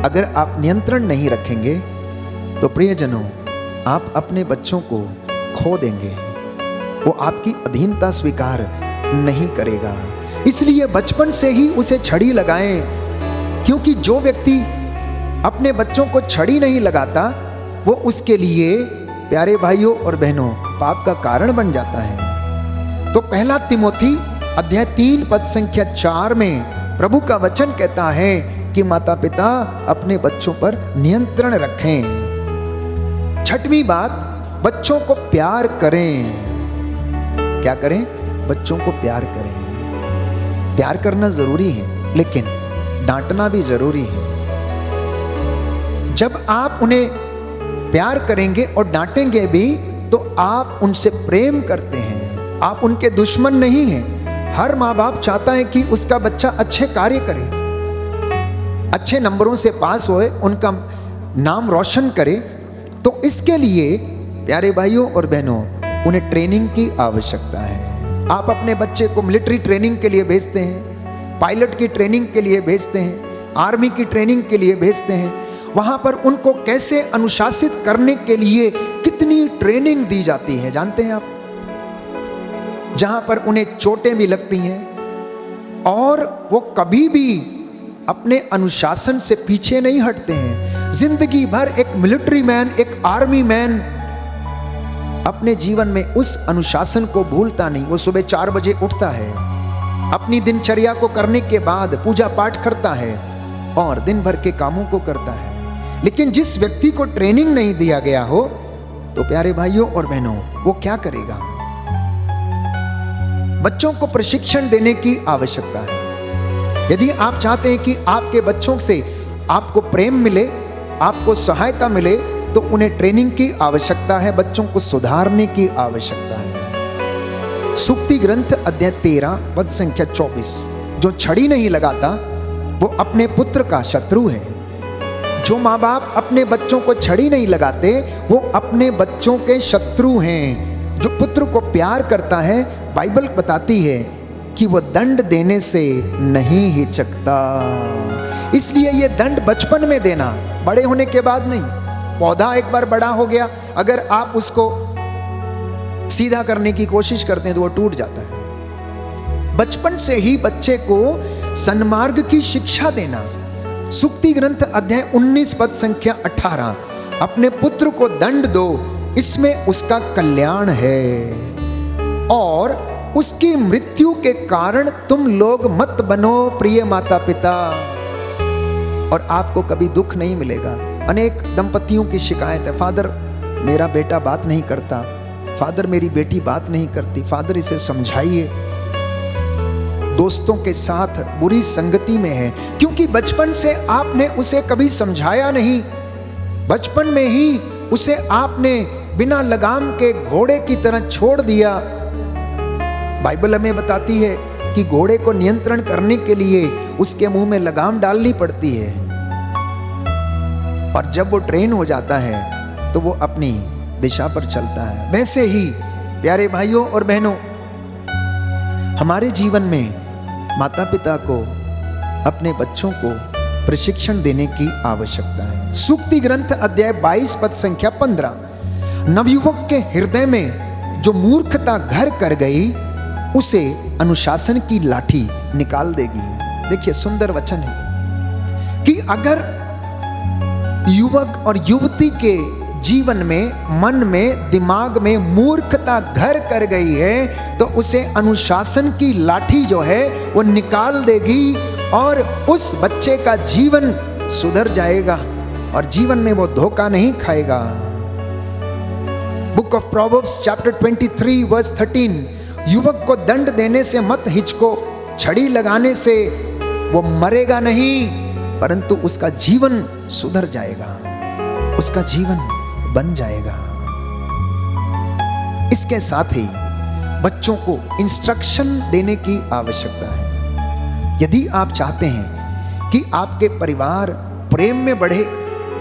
अगर आप नियंत्रण नहीं रखेंगे तो प्रियजनों, आप अपने बच्चों को खो देंगे, वो आपकी अधीनता स्वीकार नहीं करेगा। इसलिए बचपन से ही उसे छड़ी लगाएं, क्योंकि जो व्यक्ति अपने बच्चों को छड़ी नहीं लगाता, वो उसके लिए, प्यारे भाइयों और बहनों, पाप का कारण बन जाता है। तो पहला तिमोथी अध्याय 3 पद संख्या 4 में प्रभु का वचन कहता है कि माता पिता अपने बच्चों पर नियंत्रण रखें। छठवीं बात, बच्चों को प्यार करें। क्या करें? बच्चों को प्यार करें। प्यार करना जरूरी है, लेकिन डांटना भी जरूरी है। जब आप उन्हें प्यार करेंगे और डांटेंगे भी, तो आप उनसे प्रेम करते हैं, आप उनके दुश्मन नहीं हैं। हर माँ बाप चाहता है कि उसका बच्चा अच्छे कार्य करे, अच्छे नंबरों से पास होए, उनका नाम रोशन करे। तो इसके लिए प्यारे भाइयों और बहनों, उन्हें ट्रेनिंग की आवश्यकता है। आप अपने बच्चे को मिलिट्री ट्रेनिंग के लिए भेजते हैं, पायलट की ट्रेनिंग के लिए भेजते हैं, आर्मी की ट्रेनिंग के लिए भेजते हैं। वहां पर उनको कैसे अनुशासित करने के लिए कितनी ट्रेनिंग दी जाती है जानते हैं आप? जहां पर उन्हें चोटें भी लगती हैं और वो कभी भी अपने अनुशासन से पीछे नहीं हटते हैं। जिंदगी भर एक मिलिट्री मैन, एक आर्मी मैन अपने जीवन में उस अनुशासन को भूलता नहीं। वो सुबह 4 बजे उठता है, अपनी दिनचर्या को करने के बाद पूजा पाठ करता है और दिन भर के कामों को करता है। लेकिन जिस व्यक्ति को ट्रेनिंग नहीं दिया गया हो, तो प्यारे भाइयों और बहनों, वो क्या करेगा? बच्चों को प्रशिक्षण देने की आवश्यकता है। यदि आप चाहते हैं कि आपके बच्चों से आपको प्रेम मिले, आपको सहायता मिले, तो उन्हें ट्रेनिंग की आवश्यकता है, बच्चों को सुधारने की आवश्यकता है। सूक्ति ग्रंथ अध्याय 13 पद संख्या 24, जो छड़ी नहीं लगाता वो अपने पुत्र का शत्रु है। जो माँ बाप अपने बच्चों को छड़ी नहीं लगाते, वो अपने बच्चों के शत्रु हैं। जो पुत्र को प्यार करता है, बाइबल बताती है कि वो दंड देने से नहीं हिचकता। इसलिए ये दंड बचपन में देना, बड़े होने के बाद नहीं। पौधा एक बार बड़ा हो गया, अगर आप उसको सीधा करने की कोशिश करते हैं तो वो टूट जाता है। बचपन से ही बच्चे को सन्मार्ग की शिक्षा देना। सूक्ति ग्रंथ अध्याय 19 पद संख्या 18, अपने पुत्र को दंड दो, इसमें उसका कल्याण है, और उसकी मृत्यु के कारण तुम लोग मत बनो प्रिय माता पिता। और आपको कभी दुख नहीं मिलेगा। अनेक दंपतियों की शिकायत है, फादर मेरा बेटा बात नहीं करता, फादर मेरी बेटी बात नहीं करती, फादर इसे समझाइए। दोस्तों के साथ बुरी संगति में है, क्योंकि बचपन से आपने उसे कभी समझाया नहीं। बचपन में ही उसे आपने बिना लगाम के घोड़े की तरह छोड़ दिया। बाइबल हमें बताती है कि घोड़े को नियंत्रण करने के लिए उसके मुंह में लगाम डालनी पड़ती है, और जब वो ट्रेन हो जाता है तो वो अपनी दिशा पर चलता है। वैसे ही प्यारे भाइयों और बहनों, हमारे जीवन में माता पिता को अपने बच्चों को प्रशिक्षण देने की आवश्यकता है। सूक्ति ग्रंथ अध्याय 22 पद संख्या 15, नवयुवक के हृदय में जो मूर्खता घर कर गई उसे अनुशासन की लाठी निकाल देगी। देखिए सुंदर वचन है कि अगर युवक और युवती के जीवन में, मन में, दिमाग में मूर्खता घर कर गई है तो उसे अनुशासन की लाठी जो है वो निकाल देगी और उस बच्चे का जीवन सुधर जाएगा और जीवन में वो धोखा नहीं खाएगा। Book of Proverbs chapter 23 verse 13, युवक को दंड देने से मत हिचको, छड़ी लगाने से वो मरेगा नहीं परंतु उसका जीवन सुधर जाएगा, उसका जीवन बन जाएगा। इसके साथ ही बच्चों को इंस्ट्रक्शन देने की आवश्यकता है। यदि आप चाहते हैं कि आपके परिवार प्रेम में बढ़े,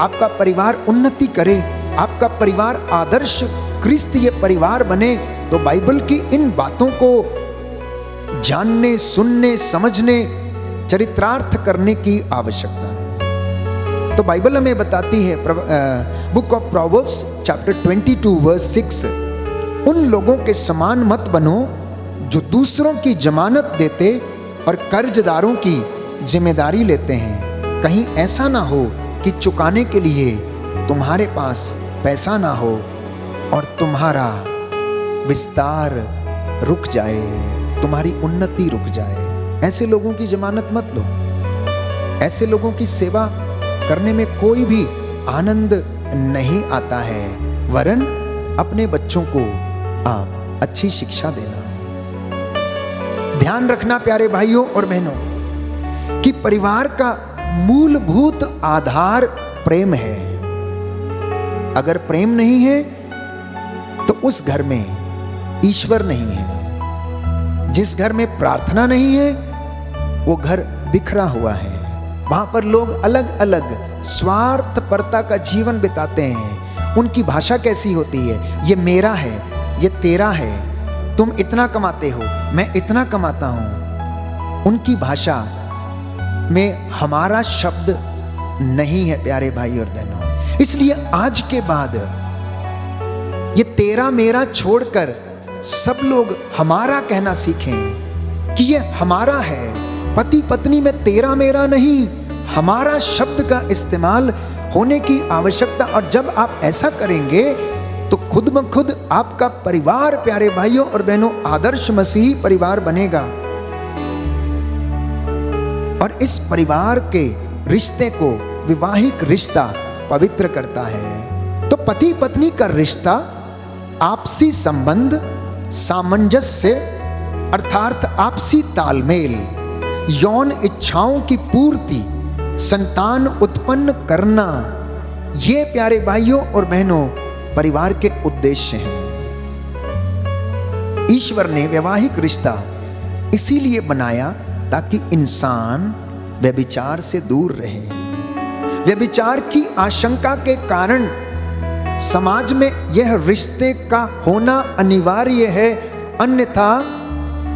आपका परिवार उन्नति करे, आपका परिवार आदर्श क्रिस्तीय परिवार बने, तो बाइबल की इन बातों को जानने, सुनने, समझने, चरित्रार्थ करने की आवश्यकता है। तो बाइबल हमें बताती है, book of Proverbs chapter 22 verse 6, उन लोगों के समान मत बनो जो दूसरों की जमानत देते और कर्जदारों की जिम्मेदारी लेते हैं। कहीं ऐसा ना हो कि चुकाने के लिए तुम्हारे पास पैसा ना हो और तुम्हारा विस्तार रुक जाए, तुम्हारी उन्नति रुक जाए। ऐसे लोगों की जमानत मत लो। ऐसे लोगों की सेवा करने में कोई भी आनंद नहीं आता है, वरन अपने बच्चों को आप अच्छी शिक्षा देना। ध्यान रखना प्यारे भाइयों और बहनों कि परिवार का मूलभूत आधार प्रेम है। अगर प्रेम नहीं है तो उस घर में ईश्वर नहीं है। जिस घर में प्रार्थना नहीं है वो घर बिखरा हुआ है। वहां पर लोग अलग अलग स्वार्थपरता का जीवन बिताते हैं। उनकी भाषा कैसी होती है? ये मेरा है, ये तेरा है, तुम इतना कमाते हो, मैं इतना कमाता हूं। उनकी भाषा में हमारा शब्द नहीं है प्यारे भाई और बहनों। इसलिए आज के बाद ये तेरा मेरा छोड़कर सब लोग हमारा कहना सीखें कि ये हमारा है। पति पत्नी में तेरा मेरा नहीं, हमारा शब्द का इस्तेमाल होने की आवश्यकता। और जब आप ऐसा करेंगे तो खुद ब खुद आपका परिवार प्यारे भाइयों और बहनों आदर्श मसीही परिवार बनेगा और इस परिवार के रिश्ते को विवाहिक रिश्ता पवित्र करता है। तो पति पत्नी का रिश्ता आपसी संबंध, सामंजस्य अर्थात आपसी तालमेल, यौन इच्छाओं की पूर्ति, संतान उत्पन्न करना, ये प्यारे भाइयों और बहनों परिवार के उद्देश्य हैं। ईश्वर ने वैवाहिक रिश्ता इसीलिए बनाया ताकि इंसान व्यभिचार से दूर रहे। व्यभिचार की आशंका के कारण समाज में यह रिश्ते का होना अनिवार्य है, अन्यथा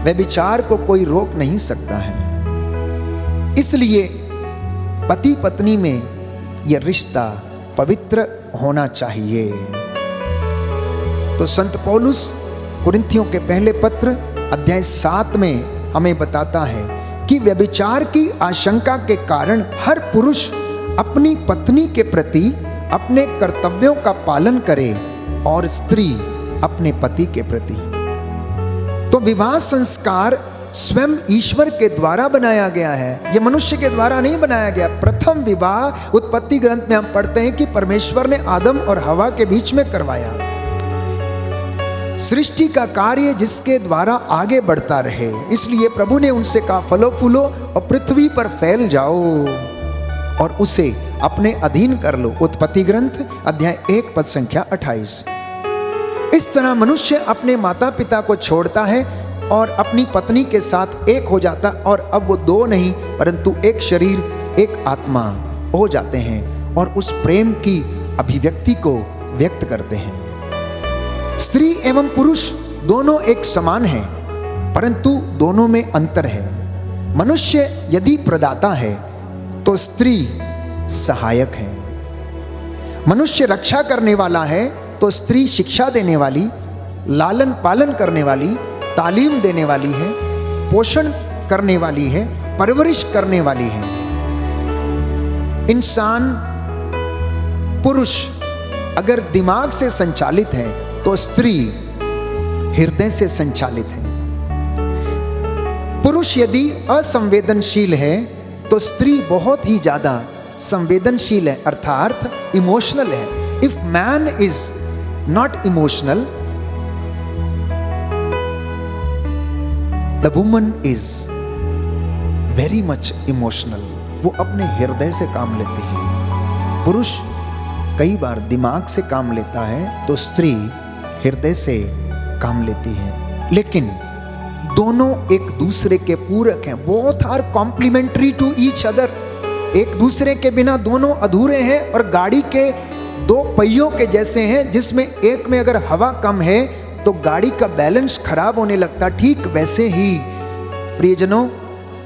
व्यभिचार को कोई रोक नहीं सकता है। इसलिए पति पत्नी में यह रिश्ता पवित्र होना चाहिए। तो संत पौलुस कुरिन्थियों के पहले पत्र अध्याय 7 में हमें बताता है कि व्यभिचार की आशंका के कारण हर पुरुष अपनी पत्नी के प्रति अपने कर्तव्यों का पालन करे और स्त्री अपने पति के प्रति। तो विवाह संस्कार स्वयं ईश्वर के द्वारा बनाया गया है, यह मनुष्य के द्वारा नहीं बनाया गया। प्रथम विवाह उत्पत्ति ग्रंथ में हम पढ़ते हैं कि परमेश्वर ने आदम और हवा के बीच में करवाया। सृष्टि का कार्य जिसके द्वारा आगे बढ़ता रहे, इसलिए प्रभु ने उनसे कहा फलो फूलो और पृथ्वी पर फैल जाओ और उसे अपने अधीन कर लो। उत्पत्ति ग्रंथ अध्याय 1 पद संख्या 28। इस तरह मनुष्य अपने माता पिता को छोड़ता है और अपनी पत्नी के साथ एक हो जाता, और अब वो दो नहीं परंतु एक शरीर एक आत्मा हो जाते हैं और उस प्रेम की अभिव्यक्ति को व्यक्त करते हैं। स्त्री एवं पुरुष दोनों एक समान हैं, परंतु दोनों में अंतर है। मनुष्य यदि प्रदाता है तो स्त्री सहायक है। मनुष्य रक्षा करने वाला है तो स्त्री शिक्षा देने वाली, लालन पालन करने वाली, तालीम देने वाली है, पोषण करने वाली है, परवरिश करने वाली है। इंसान पुरुष अगर दिमाग से संचालित है तो स्त्री हृदय से संचालित है। पुरुष यदि असंवेदनशील है तो स्त्री बहुत ही ज्यादा संवेदनशील है, अर्थात इमोशनल है। If man is not emotional, the woman is very much emotional. वो अपने हृदय से काम लेती है। पुरुष कई बार दिमाग से काम लेता है तो स्त्री हृदय से काम लेती है, लेकिन दोनों एक दूसरे के पूरक हैं। Both are complementary to each other. एक दूसरे के बिना दोनों अधूरे हैं और गाड़ी के दो पहियों के जैसे हैं, जिसमें एक में अगर हवा कम है तो गाड़ी का बैलेंस खराब होने लगता। ठीक वैसे ही प्रियजनों,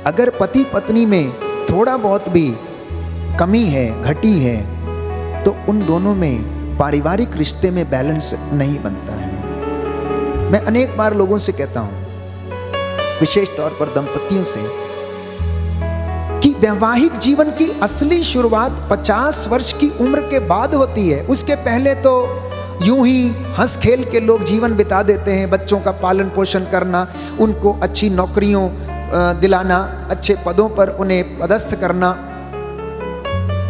अगर पति पत्नी में थोड़ा बहुत भी कमी है, घटी है, तो उन दोनों में पारिवारिक रिश्ते में बैलेंस नहीं बनता है। मैं अनेक बार लोगों से कहता हूं, विशेष तौर पर दंपतियों से, कि वैवाहिक जीवन की असली शुरुआत 50 वर्ष की उम्र के बाद होती है। उसके पहले तो यूं ही हंस खेल के लोग जीवन बिता देते हैं। बच्चों का पालन पोषण करना, उनको अच्छी नौकरियों दिलाना, अच्छे पदों पर उन्हें पदस्थ करना,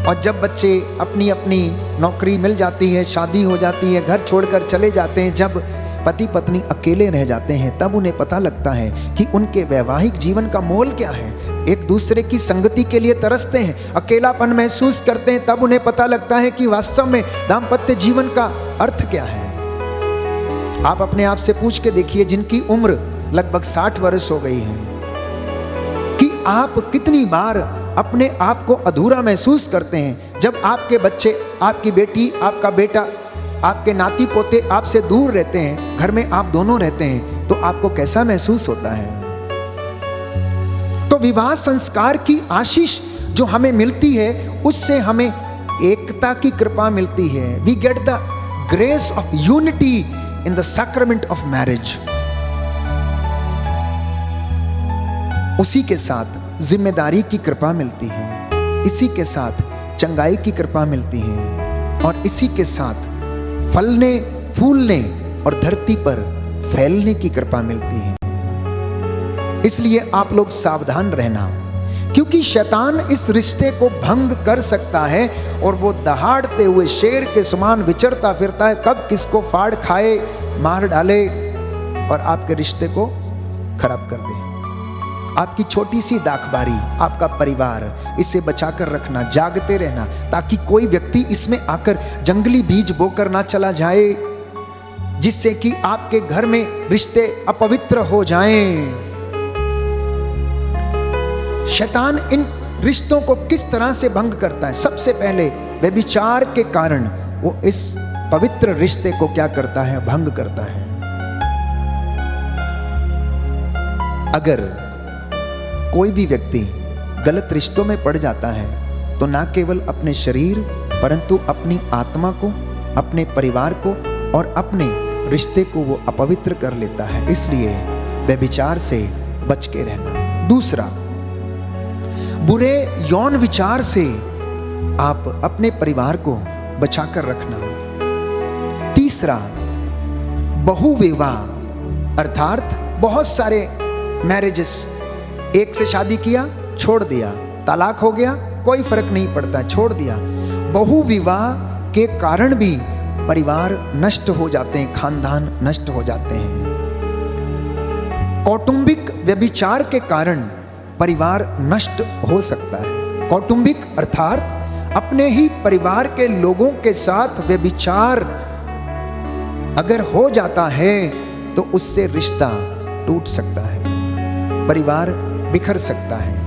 और जब बच्चे अपनी अपनी नौकरी मिल जाती है, शादी हो जाती है, घर छोड़कर चले जाते हैं, जब पति पत्नी अकेले रह जाते हैं, तब उन्हें पता लगता है कि उनके वैवाहिक जीवन का मोल क्या है। एक दूसरे की संगति के लिए तरसते हैं, अकेलापन महसूस करते हैं, तब उन्हें पता लगता है कि वास्तव में दाम्पत्य जीवन का अर्थ क्या है। आप अपने आप से पूछ के देखिए, जिनकी उम्र लगभग 60 वर्ष हो गई है, कि आप कितनी बार अपने आप को अधूरा महसूस करते हैं जब आपके बच्चे, आपकी बेटी, आपका बेटा, आपके नाती पोते आपसे दूर रहते हैं, घर में आप दोनों रहते हैं, तो आपको कैसा महसूस होता है। तो विवाह संस्कार की आशीष जो हमें मिलती है, उससे हमें एकता की कृपा मिलती है। We get the grace of unity in the sacrament of marriage. उसी के साथ जिम्मेदारी की कृपा मिलती है, इसी के साथ चंगाई की कृपा मिलती है, और इसी के साथ फलने फूलने और धरती पर फैलने की कृपा मिलती है। इसलिए आप लोग सावधान रहना, क्योंकि शैतान इस रिश्ते को भंग कर सकता है, और वो दहाड़ते हुए शेर के समान विचरता फिरता है, कब किसको फाड़ खाए, मार डाले और आपके रिश्ते को खराब कर दे। आपकी छोटी सी दाखबारी, आपका परिवार, इसे बचाकर रखना, जागते रहना, ताकि कोई व्यक्ति इसमें आकर जंगली बीज बोकर ना चला जाए, जिससे कि आपके घर में रिश्ते अपवित्र हो जाएं। शैतान इन रिश्तों को किस तरह से भंग करता है? सबसे पहले व्यभिचार के कारण वो इस पवित्र रिश्ते को क्या करता है? भंग करता है। अगर कोई भी व्यक्ति गलत रिश्तों में पड़ जाता है तो ना केवल अपने शरीर परंतु अपनी आत्मा को, अपने परिवार को और अपने रिश्ते को वो अपवित्र कर लेता है। इसलिए व्यभिचार से बच के रहना। दूसरा, बुरे यौन विचार से आप अपने परिवार को बचाकर रखना। तीसरा, बहुविवाह अर्थात बहुत सारे मैरिजेस, एक से शादी किया, छोड़ दिया, तलाक हो गया, कोई फर्क नहीं पड़ता, छोड़ दिया। बहु विवाह के कारण भी परिवार नष्ट हो जाते हैं, खानदान नष्ट हो जाते हैं। कौटुंबिक व्यभिचार के कारण परिवार नष्ट हो सकता है। कौटुंबिक अर्थात अपने ही परिवार के लोगों के साथ व्यभिचार अगर हो जाता है तो उससे रिश्ता टूट सकता है, परिवार बिखर सकता है।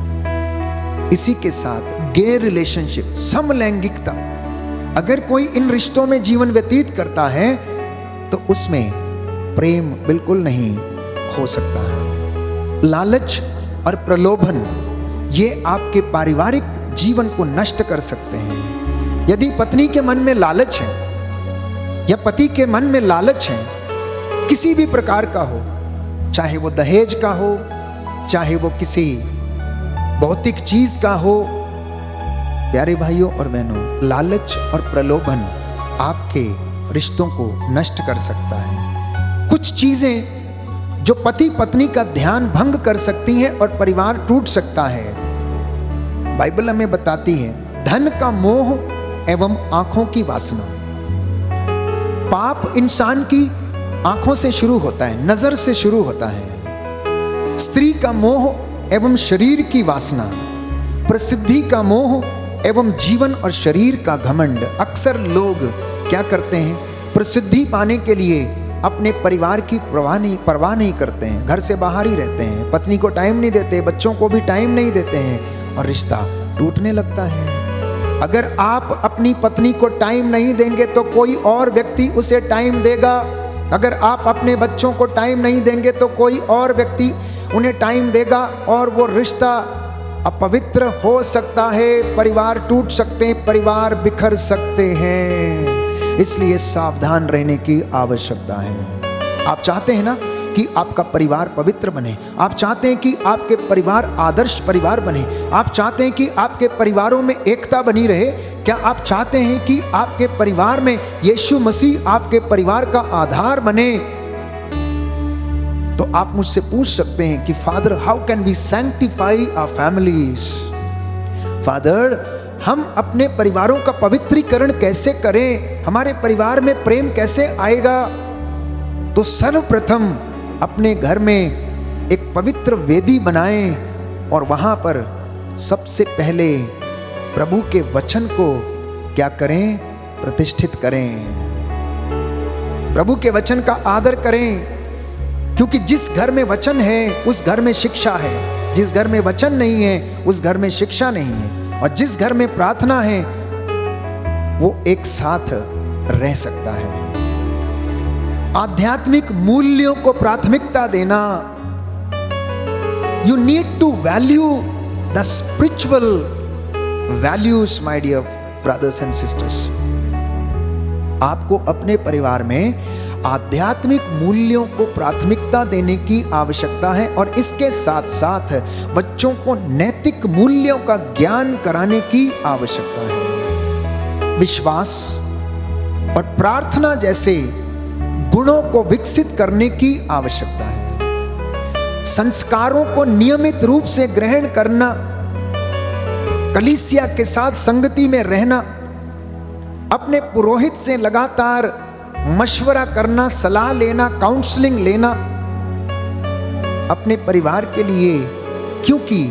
इसी के साथ गे रिलेशनशिप, समलैंगिकता, अगर कोई इन रिश्तों में जीवन व्यतीत करता है तो उसमें प्रेम बिल्कुल नहीं हो सकता है। लालच और प्रलोभन ये आपके पारिवारिक जीवन को नष्ट कर सकते हैं। यदि पत्नी के मन में लालच है या पति के मन में लालच है, किसी भी प्रकार का हो, चाहे वो दहेज का हो, चाहे वो किसी भौतिक चीज का हो, प्यारे भाइयों और बहनों, लालच और प्रलोभन आपके रिश्तों को नष्ट कर सकता है। कुछ चीजें जो पति पत्नी का ध्यान भंग कर सकती हैं और परिवार टूट सकता है, बाइबल हमें बताती है। धन का मोह एवं आंखों की वासना। पाप इंसान की आंखों से शुरू होता है, नजर से शुरू होता है। स्त्री का मोह एवं शरीर की वासना, प्रसिद्धि का मोह एवं जीवन और शरीर का घमंड। अक्सर लोग क्या करते हैं, प्रसिद्धि पाने के लिए अपने परिवार की परवाह नहीं करते हैं, घर से बाहर ही रहते हैं, पत्नी को टाइम नहीं देते, बच्चों को भी टाइम नहीं देते हैं और रिश्ता टूटने लगता है। अगर आप अपनी पत्नी को टाइम नहीं देंगे तो कोई और व्यक्ति उसे टाइम देगा। अगर आप अपने बच्चों को टाइम नहीं देंगे तो कोई और व्यक्ति उन्हें टाइम देगा और वो रिश्ता अपवित्र हो सकता है, परिवार टूट सकते हैं, परिवार बिखर सकते हैं। इसलिए सावधान रहने की आवश्यकता है। आप चाहते हैं ना कि आपका परिवार पवित्र बने, आप चाहते हैं कि आपके परिवार आदर्श परिवार बने, आप चाहते हैं कि आपके परिवारों में एकता बनी रहे। क्या आप चाहते हैं कि आपके परिवार में यीशु मसीह आपके परिवार का आधार बने? तो आप मुझसे पूछ सकते हैं कि father, how can we sanctify our families? Father, हम अपने परिवारों का पवित्रीकरण कैसे करें? हमारे परिवार में प्रेम कैसे आएगा? तो सर्वप्रथम अपने घर में एक पवित्र वेदी बनाएं और वहां पर सबसे पहले प्रभु के वचन को क्या करें? प्रतिष्ठित करें। प्रभु के वचन का आदर करें, क्योंकि जिस घर में वचन है उस घर में शिक्षा है, जिस घर में वचन नहीं है उस घर में शिक्षा नहीं है, और जिस घर में प्रार्थना है वो एक साथ रह सकता है। आध्यात्मिक मूल्यों को प्राथमिकता देना। You need to value the spiritual values, my dear brothers and sisters. आपको अपने परिवार में आध्यात्मिक मूल्यों को प्राथमिकता देने की आवश्यकता है और इसके साथ साथ बच्चों को नैतिक मूल्यों का ज्ञान कराने की आवश्यकता है। विश्वास और प्रार्थना जैसे गुणों को विकसित करने की आवश्यकता है। संस्कारों को नियमित रूप से ग्रहण करना, कलीसिया के साथ संगति में रहना, अपने पुरोहित से लगातार मशवरा करना, सलाह लेना, काउंसलिंग लेना अपने परिवार के लिए। क्योंकि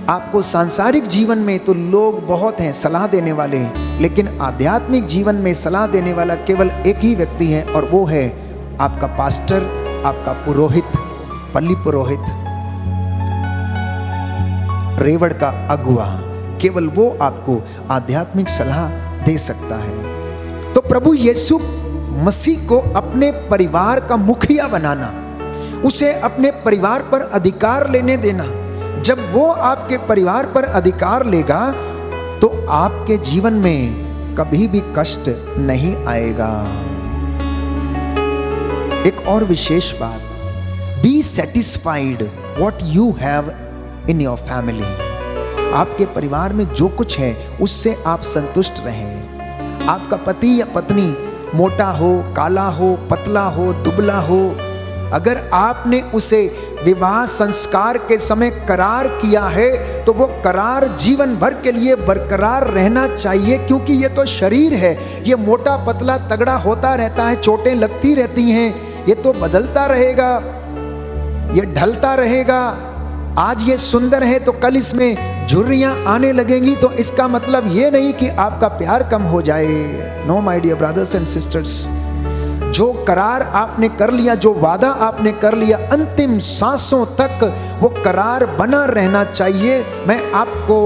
आपको सांसारिक जीवन में तो लोग बहुत हैं सलाह देने वाले, लेकिन आध्यात्मिक जीवन में सलाह देने वाला केवल एक ही व्यक्ति है और वो है आपका पास्टर, आपका पुरोहित, पल्ली पुरोहित, रेवड़ का अगुआ। केवल वो आपको आध्यात्मिक सलाह दे सकता है। तो प्रभु यीशु मसीह को अपने परिवार का मुखिया बनाना, उसे अपने परिवार पर अधिकार लेने देना। जब वो आपके परिवार पर अधिकार लेगा तो आपके जीवन में कभी भी कष्ट नहीं आएगा। एक और विशेष बात, be satisfied what you have in your family. आपके परिवार में जो कुछ है उससे आप संतुष्ट रहें। आपका पति या पत्नी मोटा हो, काला हो, पतला हो, दुबला हो, अगर आपने उसे विवाह संस्कार के समय करार किया है तो वो करार जीवन भर के लिए बरकरार रहना चाहिए, क्योंकि ये तो शरीर है, ये मोटा पतला तगड़ा होता रहता है, चोटें लगती रहती हैं, ये तो बदलता रहेगा, ये ढलता रहेगा। आज ये सुंदर है तो कल इसमें झुर्रियां आने लगेंगी, तो इसका मतलब ये नहीं कि आपका प्यार कम हो जाए। No my dear brothers and sisters, जो करार आपने कर लिया, जो वादा आपने कर लिया, अंतिम सांसों तक वो करार बना रहना चाहिए। मैं आपको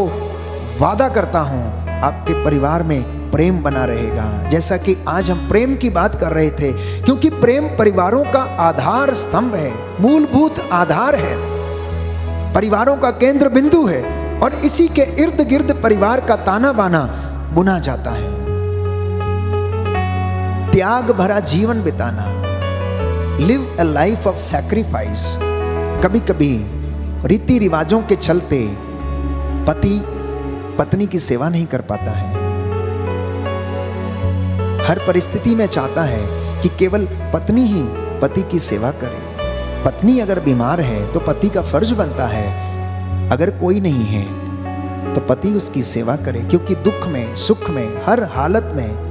वादा करता हूं आपके परिवार में प्रेम बना रहेगा। जैसा कि आज हम प्रेम की बात कर रहे थे, क्योंकि प्रेम परिवारों का आधार स्तंभ है, मूलभूत आधार है, परिवारों का केंद्र बिंदु है, और इसी के इर्द गिर्द परिवार का ताना बाना बुना जाता है। त्याग भरा जीवन बिताना, live a life of sacrifice. कभी कभी रीति रिवाजों के चलते पति पत्नी की सेवा नहीं कर पाता है। हर परिस्थिति में चाहता है कि केवल पत्नी ही पति की सेवा करे। पत्नी अगर बीमार है तो पति का फर्ज बनता है, अगर कोई नहीं है तो पति उसकी सेवा करे, क्योंकि दुख में सुख में हर हालत में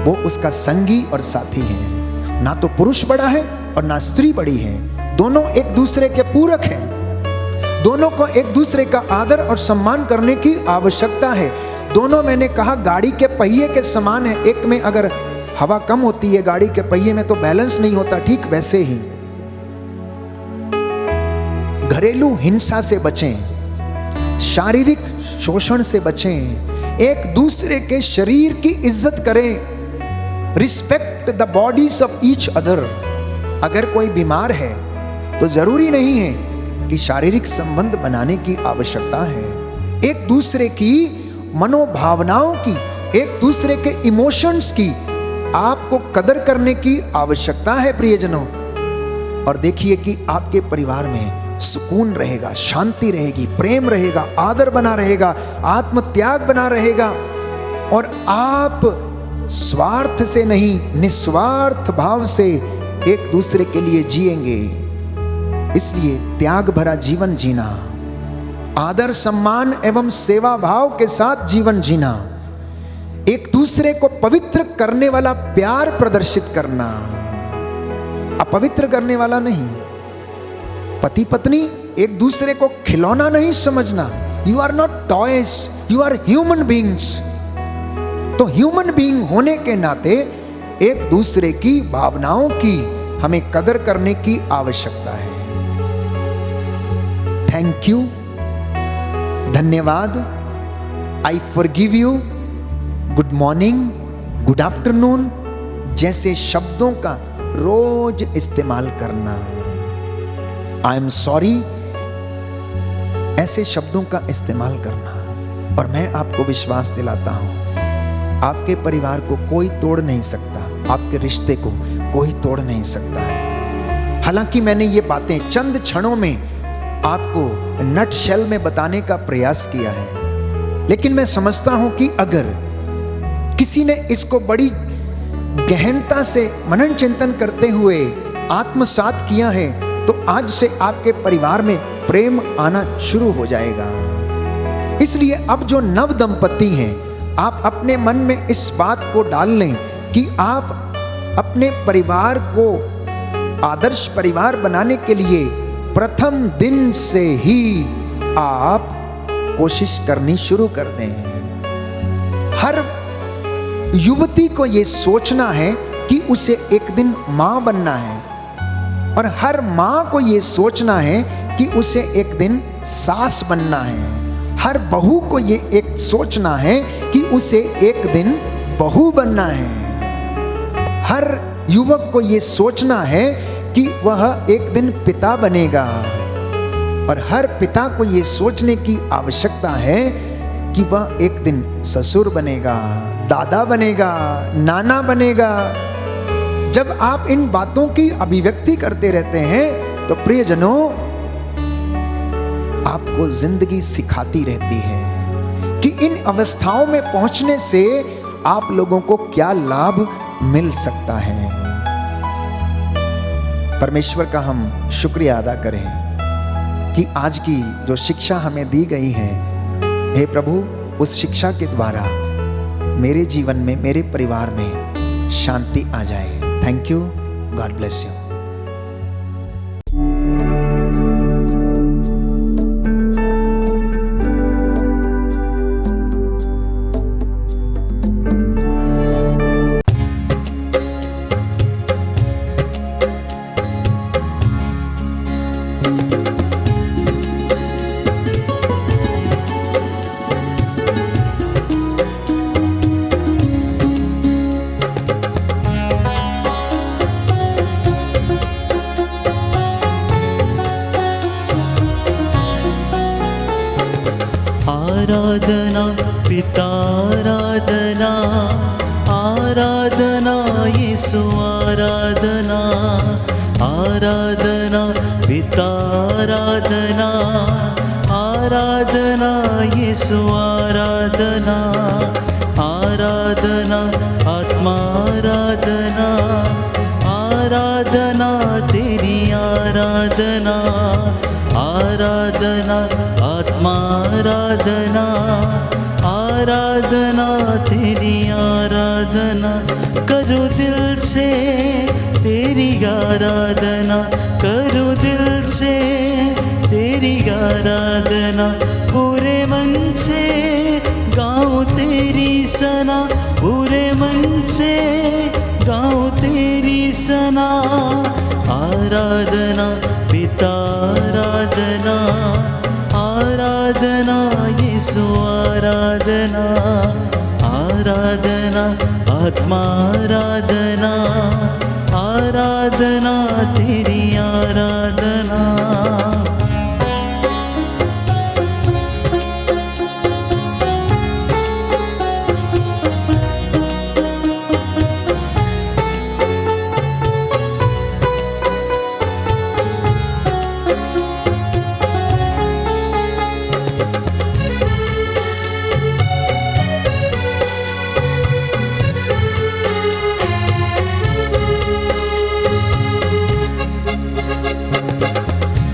वो उसका संगी और साथी है। ना तो पुरुष बड़ा है और ना स्त्री बड़ी है, दोनों एक दूसरे के पूरक हैं। दोनों को एक दूसरे का आदर और सम्मान करने की आवश्यकता है। दोनों, मैंने कहा, गाड़ी के पहिए के समान है। एक में अगर हवा कम होती है गाड़ी के पहिए में तो बैलेंस नहीं होता, ठीक वैसे ही घरेलू हिंसा से बचें, शारीरिक शोषण से बचें, एक दूसरे के शरीर की इज्जत करें, respect the bodies of each other. अगर कोई बीमार है तो जरूरी नहीं है कि शारीरिक संबंध बनाने की आवश्यकता है। एक दूसरे की मनोभावनाओं की, एक दूसरे के इमोशंस की आपको कदर करने की आवश्यकता है प्रियजनों। और देखिए कि आपके परिवार में सुकून रहेगा, शांति रहेगी, प्रेम रहेगा, आदर बना रहेगा, आत्म त्याग बना रहेगा, और आप स्वार्थ से नहीं निस्वार्थ भाव से एक दूसरे के लिए जिएंगे। इसलिए त्याग भरा जीवन जीना, आदर सम्मान एवं सेवा भाव के साथ जीवन जीना, एक दूसरे को पवित्र करने वाला प्यार प्रदर्शित करना, अपवित्र करने वाला नहीं। पति पत्नी एक दूसरे को खिलौना नहीं समझना। You are not toys, you are human beings. तो ह्यूमन बीइंग होने के नाते एक दूसरे की भावनाओं की हमें कदर करने की आवश्यकता है। थैंक यू, धन्यवाद, I forgive you, good morning, good afternoon जैसे शब्दों का रोज इस्तेमाल करना। आई एम सॉरी ऐसे शब्दों का इस्तेमाल करना। और मैं आपको विश्वास दिलाता हूं, आपके परिवार को कोई तोड़ नहीं सकता, आपके रिश्ते को कोई तोड़ नहीं सकता है। हालांकि मैंने ये बातें चंद क्षणों में आपको नट शेल में बताने का प्रयास किया है, लेकिन मैं समझता हूं कि अगर किसी ने इसको बड़ी गहनता से मनन चिंतन करते हुए आत्मसात किया है तो आज से आपके परिवार में प्रेम आना शुरू हो जाएगा। इसलिए अब जो नव दंपति हैं, आप अपने मन में इस बात को डाल लें कि आप अपने परिवार को आदर्श परिवार बनाने के लिए प्रथम दिन से ही आप कोशिश करनी शुरू कर दें। हर युवती को यह सोचना है कि उसे एक दिन मां बनना है, और हर मां को यह सोचना है कि उसे एक दिन सास बनना है। हर बहू को यह एक सोचना है कि उसे एक दिन बहू बनना है। हर युवक को यह सोचना है कि वह एक दिन पिता बनेगा, और हर पिता को यह सोचने की आवश्यकता है कि वह एक दिन ससुर बनेगा, दादा बनेगा, नाना बनेगा। जब आप इन बातों की अभिव्यक्ति करते रहते हैं तो प्रियजनों, आपको जिंदगी सिखाती रहती है कि इन अवस्थाओं में पहुंचने से आप लोगों को क्या लाभ मिल सकता है। परमेश्वर का हम शुक्रिया अदा करें कि आज की जो शिक्षा हमें दी गई है, हे प्रभु, उस शिक्षा के द्वारा मेरे जीवन में, मेरे परिवार में शांति आ जाए। Thank you, God bless you. आराधना पिता, आराधना, आराधना यीशु, आराधना, आराधना पिता, आराधना, आराधना यीशु, आराधना, आराधना आत्मा, आराधना, आराधना तेरी, आराधना, आराधना आत्मा, आराधना, आराधना तेरी, आराधना करो दिल से तेरी आराधना, करो दिल से तेरी आराधना, पूरे मन से गाओ तेरी सना, पूरे मन से गाओ तेरी सना। आराधना पिता, आराधना, आराधना यीशु, आराधना, आराधना आत्मा, आराधना, आराधना तेरी, आराधना।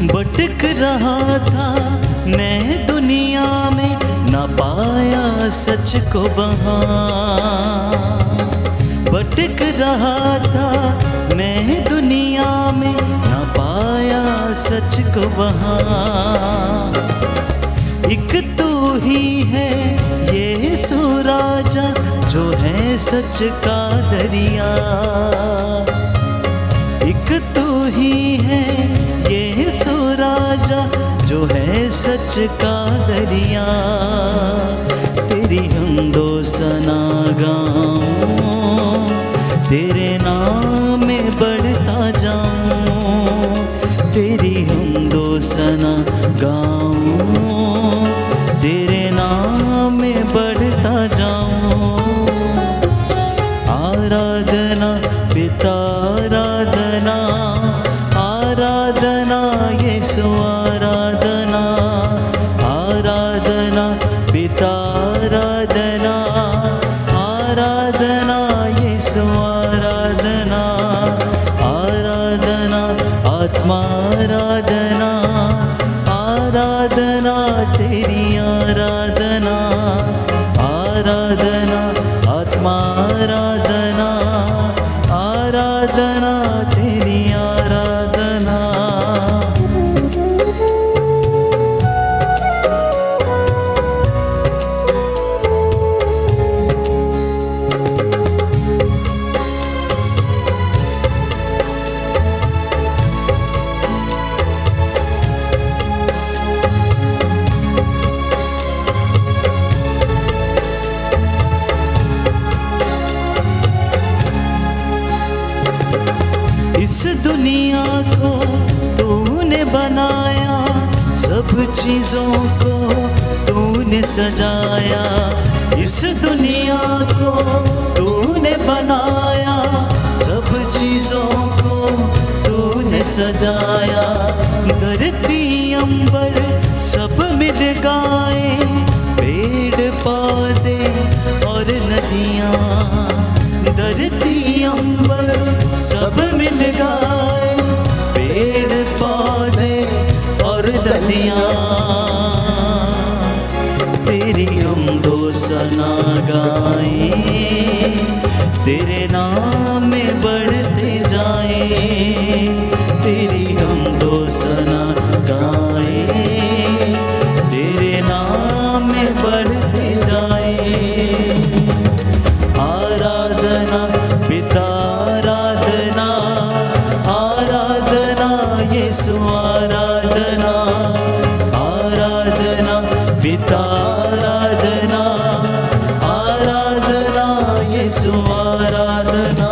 भटक रहा था मैं दुनिया में, न पाया सच को वहाँ। भटक रहा था मैं दुनिया में, न पाया सच को वहाँ। एक तू ही है यीशु राजा, जो है सच का दरिया। एक तू ही है यीशु राजा, जो है सच का दरिया। तेरी हमदो सना गाऊं, तेरे नाम में बढ़ता जाऊं। तेरी हमदो सना गाऊं, तेरे नाम में बढ़ता जाऊं। आराधना पिता, आराधना, आराधना यीशु, आराधना, आराधना पिता, आराधना, आराधना यीशु, आराधना, आराधना आत्मा, आराधना, आराधना तेरी, आराधना, आराधना आत्मा, आराधना, आराधना तेरी, आराधना। इस दुनिया को तूने बनाया, सब चीजों को तूने सजाया। इस दुनिया को तूने बनाया, सब चीजों को तूने सजाया। धरती अंबर सब मिल गाए, पेड़ पौधे और नदियाँ। धरती अंबर सब मिल गाए, पेड़ पौधे और दिया, तेरी हम दो सना गाए, तेरे नाम में बढ़ते जाए, तेरी हम दो सना गाए, तेरे नाम में बढ़ते जाए। आराधना पिता आराधना, आराधना यीशु आराधना, आराधना पिता आराधना, आराधना यीशु आराधना,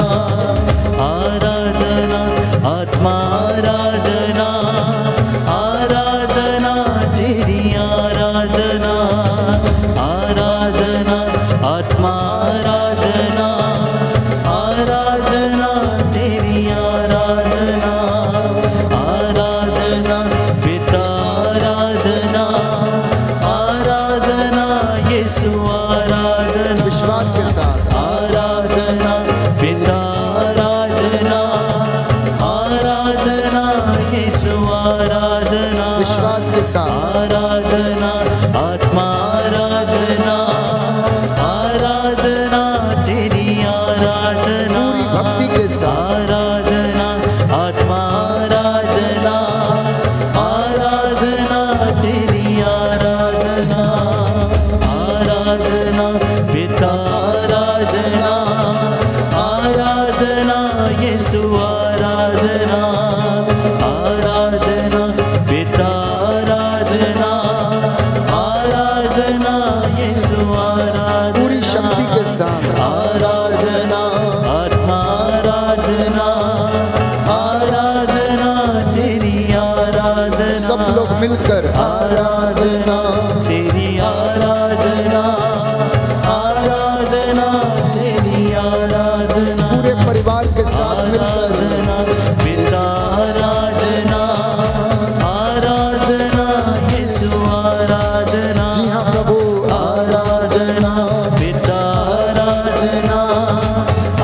आराधना आत्मा आराधना, आराधना तेरी आराधना, आराधना आत्मा आराधना, आराधना तेरी आराधना, आराधना पिता आराधना, आराधना यीशु आराधना। विश्वास के साथ आराधना पिता आराधना, आराधना यीशु आराधना। विश्वास के साथ आराधना आत्मा आराधना, आराधना तेरी आराधना। पूरी भक्ति के साथ आराधना आत्मा आराधना, आराधना तेरी आराधना, आराधना पिता आराधना, आराधना यीशु आराधना, आराधना पिता आराधना, आराधना यीशु आराधना। पूरी शक्ति के साथ आराधना आत्मा आराधना, आराधना तेरी आराधना। सब लोग मिलकर आराधना तेरी आराधना, आराधना तेरी आराधना। पूरे परिवार के साथ मिलकर आराधना पिता आराधना, आराधना यीशु आराधना। जी हाँ प्रभु आराधना पिता आराधना,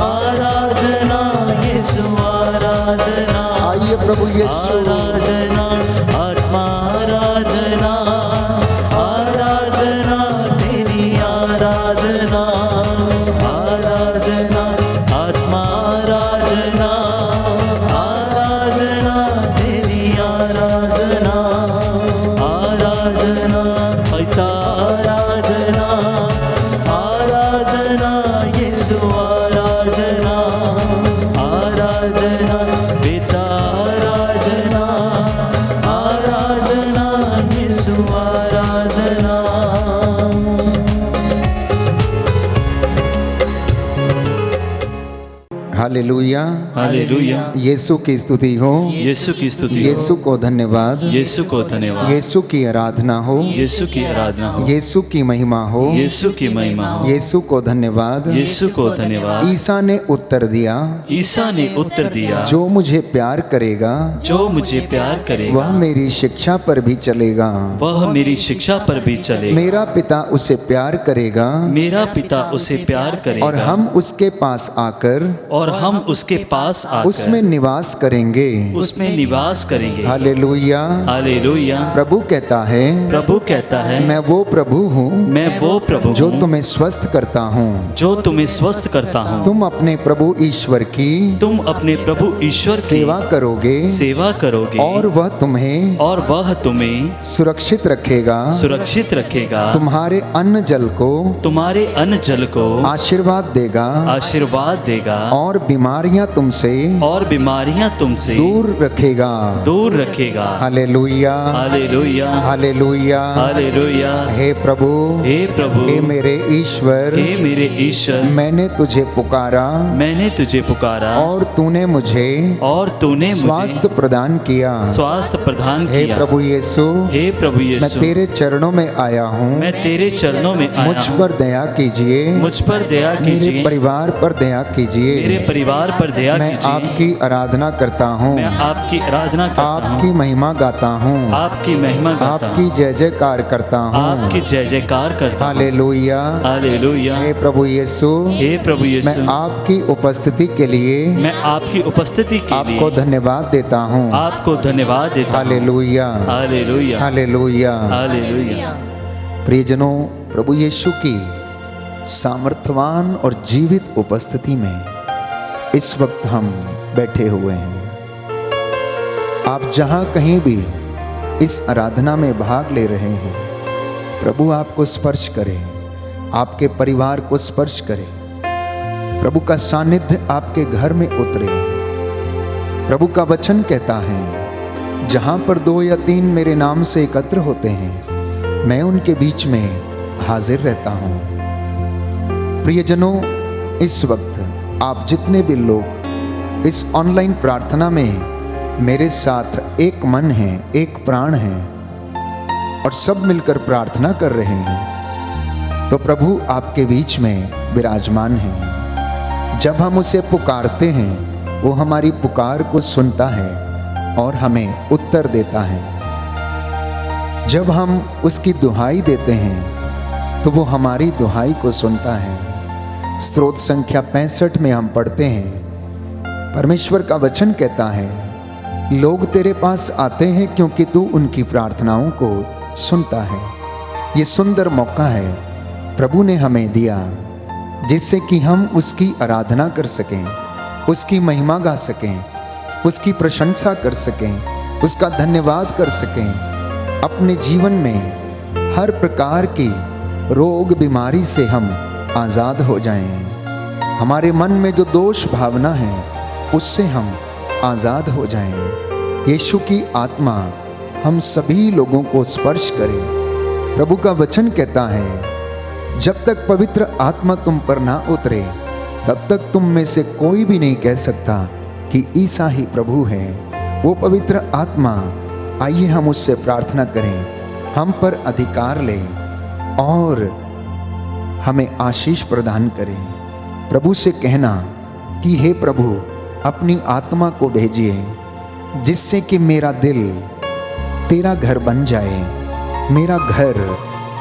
आराधना यीशु आराधना। आइए प्रभु यीशु आराधना आत्मा आराधना, आराधना तेरी आराधना, आराधना आत्मा आराधना, आराधना तेरी आराधना, आराधना पिता आराधना, आराधना यीशु आराधना, आराधना पिता आराधना, आराधना यीशु आराधना। Hallelujah hallelujah. यीशु की स्तुति हो, यीशु की स्तुति हो, यीशु को धन्यवाद, यीशु को धन्यवाद, यीशु की आराधना हो, यीशु की आराधना हो, यीशु की महिमा हो, यीशु की महिमा हो, यीशु को धन्यवाद। यीशु को धन्यवाद। ईसा ने उत्तर दिया, ईसा ने उत्तर दिया, जो मुझे प्यार करेगा जो मुझे प्यार करेगा वह मेरी शिक्षा पर भी चलेगा, वह मेरी शिक्षा पर भी चलेगा। मेरा पिता उसे प्यार करेगा मेरा पिता उसे प्यार करेगा, और हम उसके पास आकर और हम उसके पास आकर उसमें निवास करेंगे। उसमें निवास करेंगे। हालेलुया। हालेलुया। प्रभु कहता है, प्रभु कहता है, मैं वो प्रभु हूँ मैं वो प्रभु जो हूँ, तुम्हें स्वस्थ करता हूँ। जो तुम्हें स्वस्थ करता हूँ। तुम अपने प्रभु ईश्वर की तुम अपने प्रभु ईश्वर की सेवा करोगे, सेवा करोगे, और वह तुम्हें सुरक्षित रखेगा, सुरक्षित रखेगा। तुम्हारे अन्न जल को तुम्हारे अन्न जल को आशीर्वाद देगा, आशीर्वाद देगा, और बीमारियां तुमसे दूर रखेगा। हालेलुया। हालेलुया। हालेलुया। हालेलुया। हे प्रभु, हे प्रभु, हे मेरे ईश्वर, हे मेरे ईश्वर, मैंने तुझे पुकारा और तूने मुझे स्वास्थ्य प्रदान किया। स्वास्थ्य प्रदान हे किया। प्रभु यीशु, हे प्रभु मैं यीशु, तेरे चरणों में आया हूँ। मैं तेरे चरणों में आया मुझ हूँ। पर दया कीजिए, मुझ पर दया मेरे कीजिए, परिवार पर दया कीजिए, मेरे परिवार पर दया मैं कीजिए। आपकी आराधना करता हूँ, मैं आपकी आराधना करता आपकी हूँ, महिमा गाता हूँ, आपकी महिमा गाता आपकी हूँ, जय जयकार करता हूँ। आपकी जय जयकार करता हूँ। हालेलुया, हालेलुया। हे प्रभु यीशु, हे प्रभु मैं यीशु, आपकी उपस्थिति के लिए मैं आपकी उपस्थिति के आपको लिए धन्यवाद देता हूँ। आपको धन्यवाद देता हूँ। हालेलुया, हालेलुया, हालेलुया। हालेलुया। प्रियजनों, प्रभु यीशु की सामर्थ्यवान और जीवित उपस्थिति में इस वक्त हम बैठे हुए हैं। आप जहां कहीं भी इस आराधना में भाग ले रहे हैं, प्रभु आपको स्पर्श करे, आपके परिवार को स्पर्श करे, प्रभु का सानिध्य आपके घर में उतरे। प्रभु का वचन कहता है, जहां पर 2 या 3 मेरे नाम से एकत्र होते हैं, मैं उनके बीच में हाजिर रहता हूं। प्रियजनों, इस वक्त आप जितने भी लोग इस ऑनलाइन प्रार्थना में मेरे साथ एक मन हैं, एक प्राण हैं और सब मिलकर प्रार्थना कर रहे हैं, तो प्रभु आपके बीच में विराजमान है। जब हम उसे पुकारते हैं, वो हमारी पुकार को सुनता है और हमें उत्तर देता है। जब हम उसकी दुहाई देते हैं, तो वो हमारी दुहाई को सुनता है। स्तोत्र संख्या 65 में हम पढ़ते हैं, परमेश्वर का वचन कहता है, लोग तेरे पास आते हैं क्योंकि तू उनकी प्रार्थनाओं को सुनता है। ये सुंदर मौका है प्रभु ने हमें दिया, जिससे कि हम उसकी आराधना कर सकें, उसकी महिमा गा सकें, उसकी प्रशंसा कर सकें, उसका धन्यवाद कर सकें। अपने जीवन में हर प्रकार की रोग बीमारी से हम आज़ाद हो जाएं। हमारे मन में जो दोष भावना है, उससे हम आज़ाद हो जाएं। यीशु की आत्मा हम सभी लोगों को स्पर्श करे। प्रभु का वचन कहता है, जब तक पवित्र आत्मा तुम पर ना उतरे, तब तक तुम में से कोई भी नहीं कह सकता कि ईसा ही प्रभु है। वो पवित्र आत्मा, आइए हम उससे प्रार्थना करें, हम पर अधिकार लें और हमें आशीष प्रदान करें। प्रभु से कहना कि हे प्रभु, अपनी आत्मा को भेजिए, जिससे कि मेरा दिल तेरा घर बन जाए, मेरा घर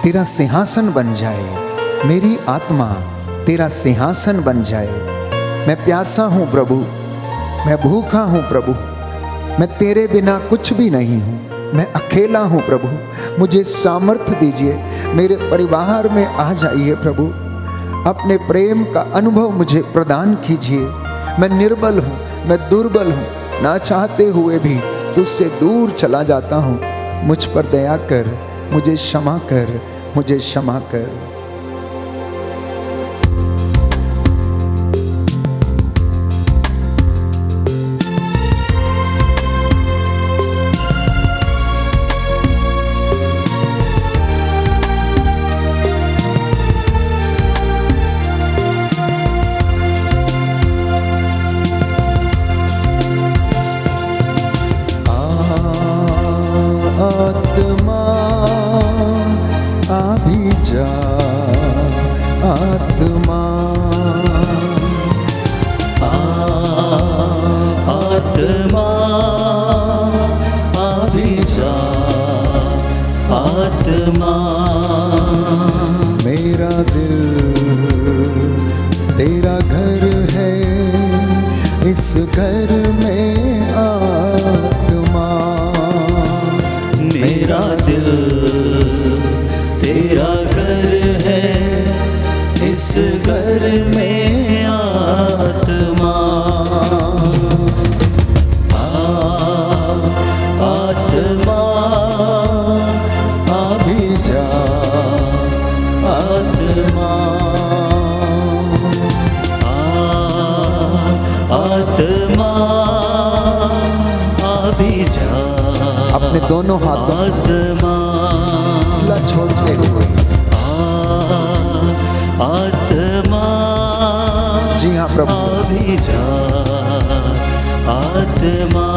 तेरा सिंहासन बन जाए, मेरी आत्मा तेरा सिंहासन बन जाए। मैं प्यासा हूँ प्रभु, मैं भूखा हूँ प्रभु, मैं तेरे बिना कुछ भी नहीं हूँ, मैं अकेला हूँ प्रभु, मुझे सामर्थ्य दीजिए, मेरे परिवार में आ जाइए प्रभु, अपने प्रेम का अनुभव मुझे प्रदान कीजिए। मैं निर्बल हूँ, मैं दुर्बल हूँ, ना चाहते हुए भी तुझसे दूर चला जाता हूँ। मुझ पर दया कर, मुझे क्षमा कर, मुझे क्षमा कर। आत्मा अभी जा, आत्मा आत्मा अभी जा, आत्मा। मेरा दिल तेरा घर है, इस घर में आत्मा। मेरा दिल तेरा घर है, इस घर में आत्मा। आत्मा अभी जा, आत्मा। आत्मा अभी जा, अपने दोनों हाथों आत्मा खुला छोड़ते हुए, आत्मा जी हाँ प्रभु, अभी जा, आत्मा।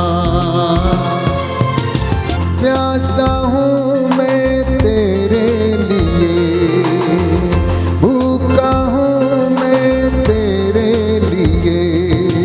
प्यासा हूँ मैं तेरे लिए, भूखा हूँ मैं तेरे लिए,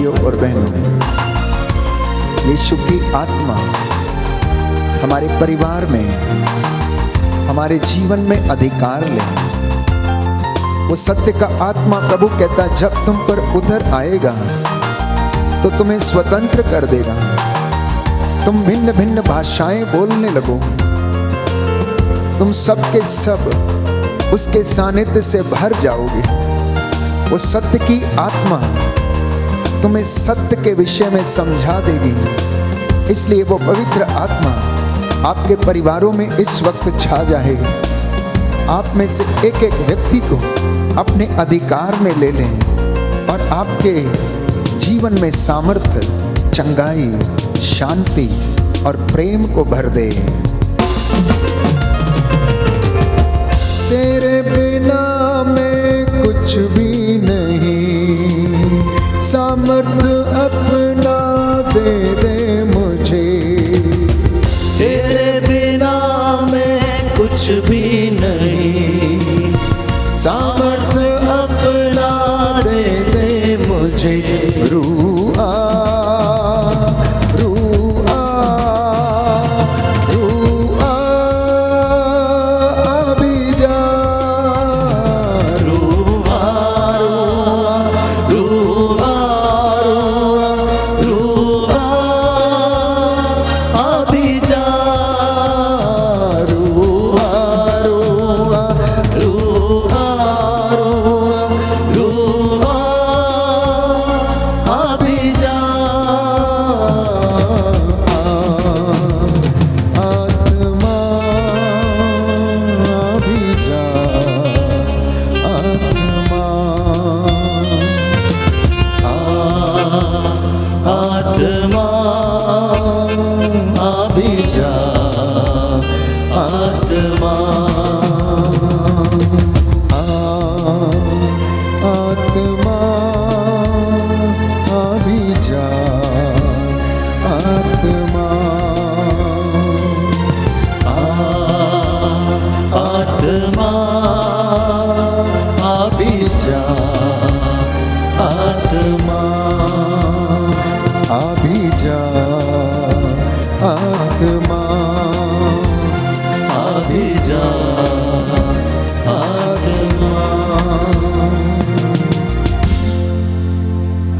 भाइयों और बहनों, यीशु की आत्मा हमारे परिवार में, हमारे जीवन में अधिकार ले। वो सत्य का आत्मा प्रभु कहता, जब तुम पर उधर आएगा तो तुम्हें स्वतंत्र कर देगा। तुम भिन्न भिन्न भाषाएं बोलने लगो, तुम सबके सब उसके सानिध्य से भर जाओगे। वो सत्य की आत्मा तुम्हें सत्य के विषय में समझा देगी। इसलिए वो पवित्र आत्मा आपके परिवारों में इस वक्त छा जाएगी। आप में से एक एक व्यक्ति को अपने अधिकार में ले लें और आपके जीवन में सामर्थ्य, चंगाई, शांति और प्रेम को भर दे। तेरे बिना मैं कुछ भी नहीं, सामर्थ्य अपना दे दे मुझे। तेरे बिना मैं कुछ भी नहीं, सामर्थ्य अपना दे दे मुझे। रूआ रूआ रूआ अभी जा, रूआ रूआ रूआ अभी जा, रूआ रूआ रूआ रूआ अभी जा। आत्मा अभी जा, आत्मा आत्मा अभी जा, आत्मा आत्मा अभी जा, आत्मा आत्मा अभी जा, आत्मा अभी जा, आत्मा अभी जा, आत्मा।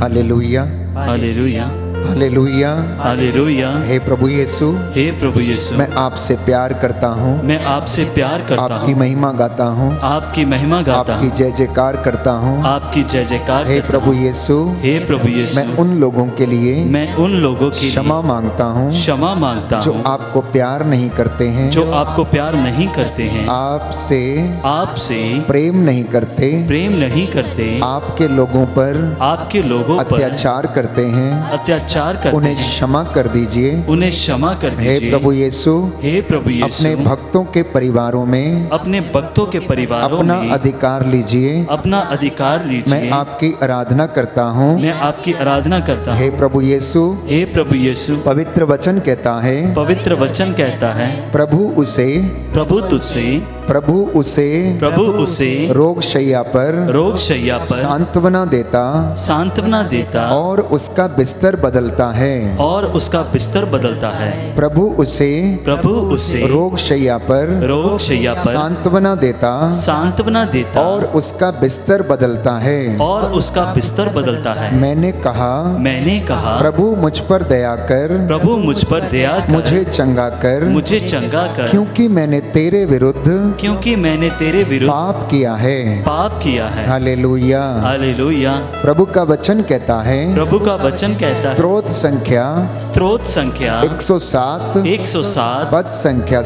हालेलुया, हालेलुया, हालेलुया। हालेलुया। हे प्रभु यीशु, हे प्रभु यीशु, मैं आपसे प्यार करता हूँ, मैं आपसे प्यार करता आपकी हूँ, महिमा गाता हूँ, आपकी महिमा गाता आपकी हूँ, जय जयकार करता हूँ। आपकी जय जयकार हे करता प्रभु हूँ। यीशु, हे प्रभु यीशु, मैं उन लोगों के लिए मैं उन लोगों के क्षमा मांगता हूँ लिए क्षमा मांगता जो हूँ आपको प्यार नहीं करते हैं, जो आपको प्यार नहीं करते हैं, आपसे आपसे प्रेम नहीं करते, प्रेम नहीं करते, आपके लोगों पर आपके लोगों पर अत्याचार करते हैं, अत्याचार करते उन्हें हैं, क्षमा कर दीजिए। उन्हें क्षमा कर हे दीजिए। प्रभु यीशु, हे प्रभु यीशु, अपने भक्तों के परिवारों में अपने भक्तों के परिवारों अपना में अधिकार लीजिए। अपना अधिकार मैं लीजिए। आपकी आराधना करता हूँ। मैं आपकी आराधना करता हूँ। हे प्रभु यीशु, हे प्रभु यीशु, पवित्र वचन कहता है, पवित्र वचन कहता है, प्रभु उसे प्रभु उसे रोग शैया पर रोग शैया पर सांत्वना देता और उसका बिस्तर बदलता है। और उसका बिस्तर बदलता है। प्रभु उसे रोग शैया पर सांत्वना देता और उसका बिस्तर बदलता है। और उसका बिस्तर बदलता है। मैंने कहा प्रभु मुझ पर दया कर, प्रभु मुझ पर दया कर, मुझे चंगा कर, क्योंकि मैंने तेरे विरुद्ध पाप किया है। Hallelujah, hallelujah. प्रभु का वचन कहता है, प्रभु का वचन कैसा है? स्त्रोत संख्या 107 पद संख्या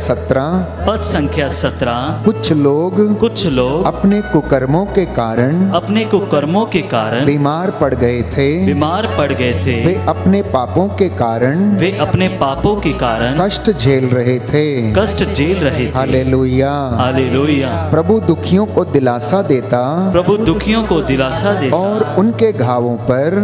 17। कुछ लोग अपने कुकर्मों के कारण बीमार पड़ गए थे। वे अपने पापों के कारण कष्ट झेल रहे थे। Hallelujah, hallelujah. प्रभु दुखियों को दिलासा देता प्रभु दुखियों को दिलासा देता और उनके घावों पर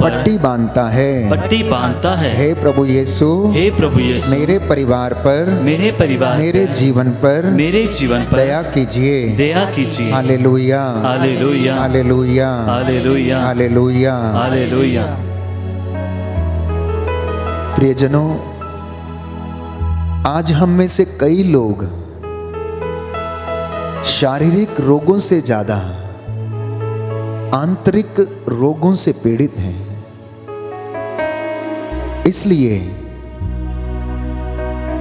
पट्टी बांधता है, पट्टी बांधता है। हे प्रभु यीशु, हे प्रभु यीशु, मेरे परिवार पर, मेरे परिवार, मेरे जीवन पर, मेरे जीवन पर दया कीजिए, दया कीजिए। हालेलुया, हालेलुया, हालेलुया, हालेलुया, हालेलुया। हालेलुया। प्रियजनों, आज हम में से कई लोग शारीरिक रोगों से ज्यादा आंतरिक रोगों से पीड़ित हैं। इसलिए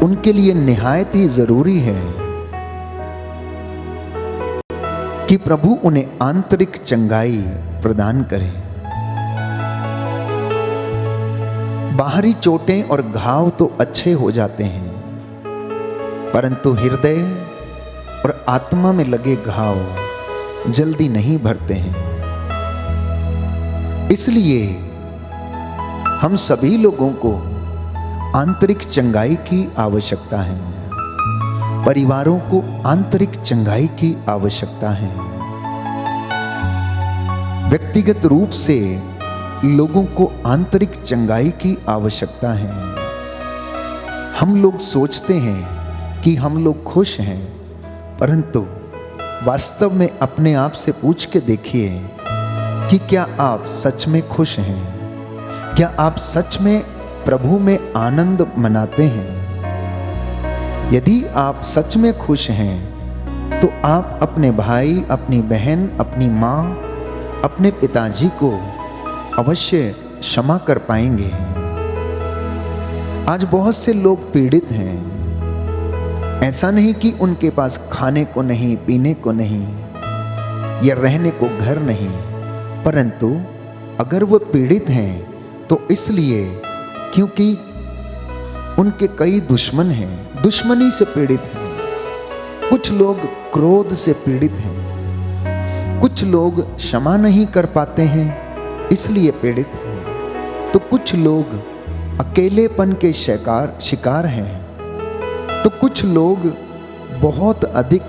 उनके लिए निहायत ही जरूरी है कि प्रभु उन्हें आंतरिक चंगाई प्रदान करे। बाहरी चोटें और घाव तो अच्छे हो जाते हैं, परंतु हृदय और आत्मा में लगे घाव जल्दी नहीं भरते हैं। इसलिए हम सभी लोगों को आंतरिक चंगाई की आवश्यकता है, परिवारों को आंतरिक चंगाई की आवश्यकता है। व्यक्तिगत रूप से लोगों को आंतरिक चंगाई की आवश्यकता है। हम लोग सोचते हैं कि हम लोग खुश हैं, परंतु वास्तव में अपने आप से पूछ के देखिए कि क्या आप सच में खुश हैं? क्या आप सच में प्रभु में आनंद मनाते हैं? यदि आप सच में खुश हैं तो आप अपने भाई, अपनी बहन, अपनी माँ, अपने पिताजी को अवश्य क्षमा कर पाएंगे। आज बहुत से लोग पीड़ित हैं। ऐसा नहीं कि उनके पास खाने को नहीं, पीने को नहीं या रहने को घर नहीं, परंतु अगर वो पीड़ित हैं तो इसलिए क्योंकि उनके कई दुश्मन हैं, दुश्मनी से पीड़ित हैं। कुछ लोग क्रोध से पीड़ित हैं, कुछ लोग क्षमा नहीं कर पाते हैं इसलिए पीड़ित हैं, तो कुछ लोग अकेलेपन के शिकार हैं, तो कुछ लोग बहुत अधिक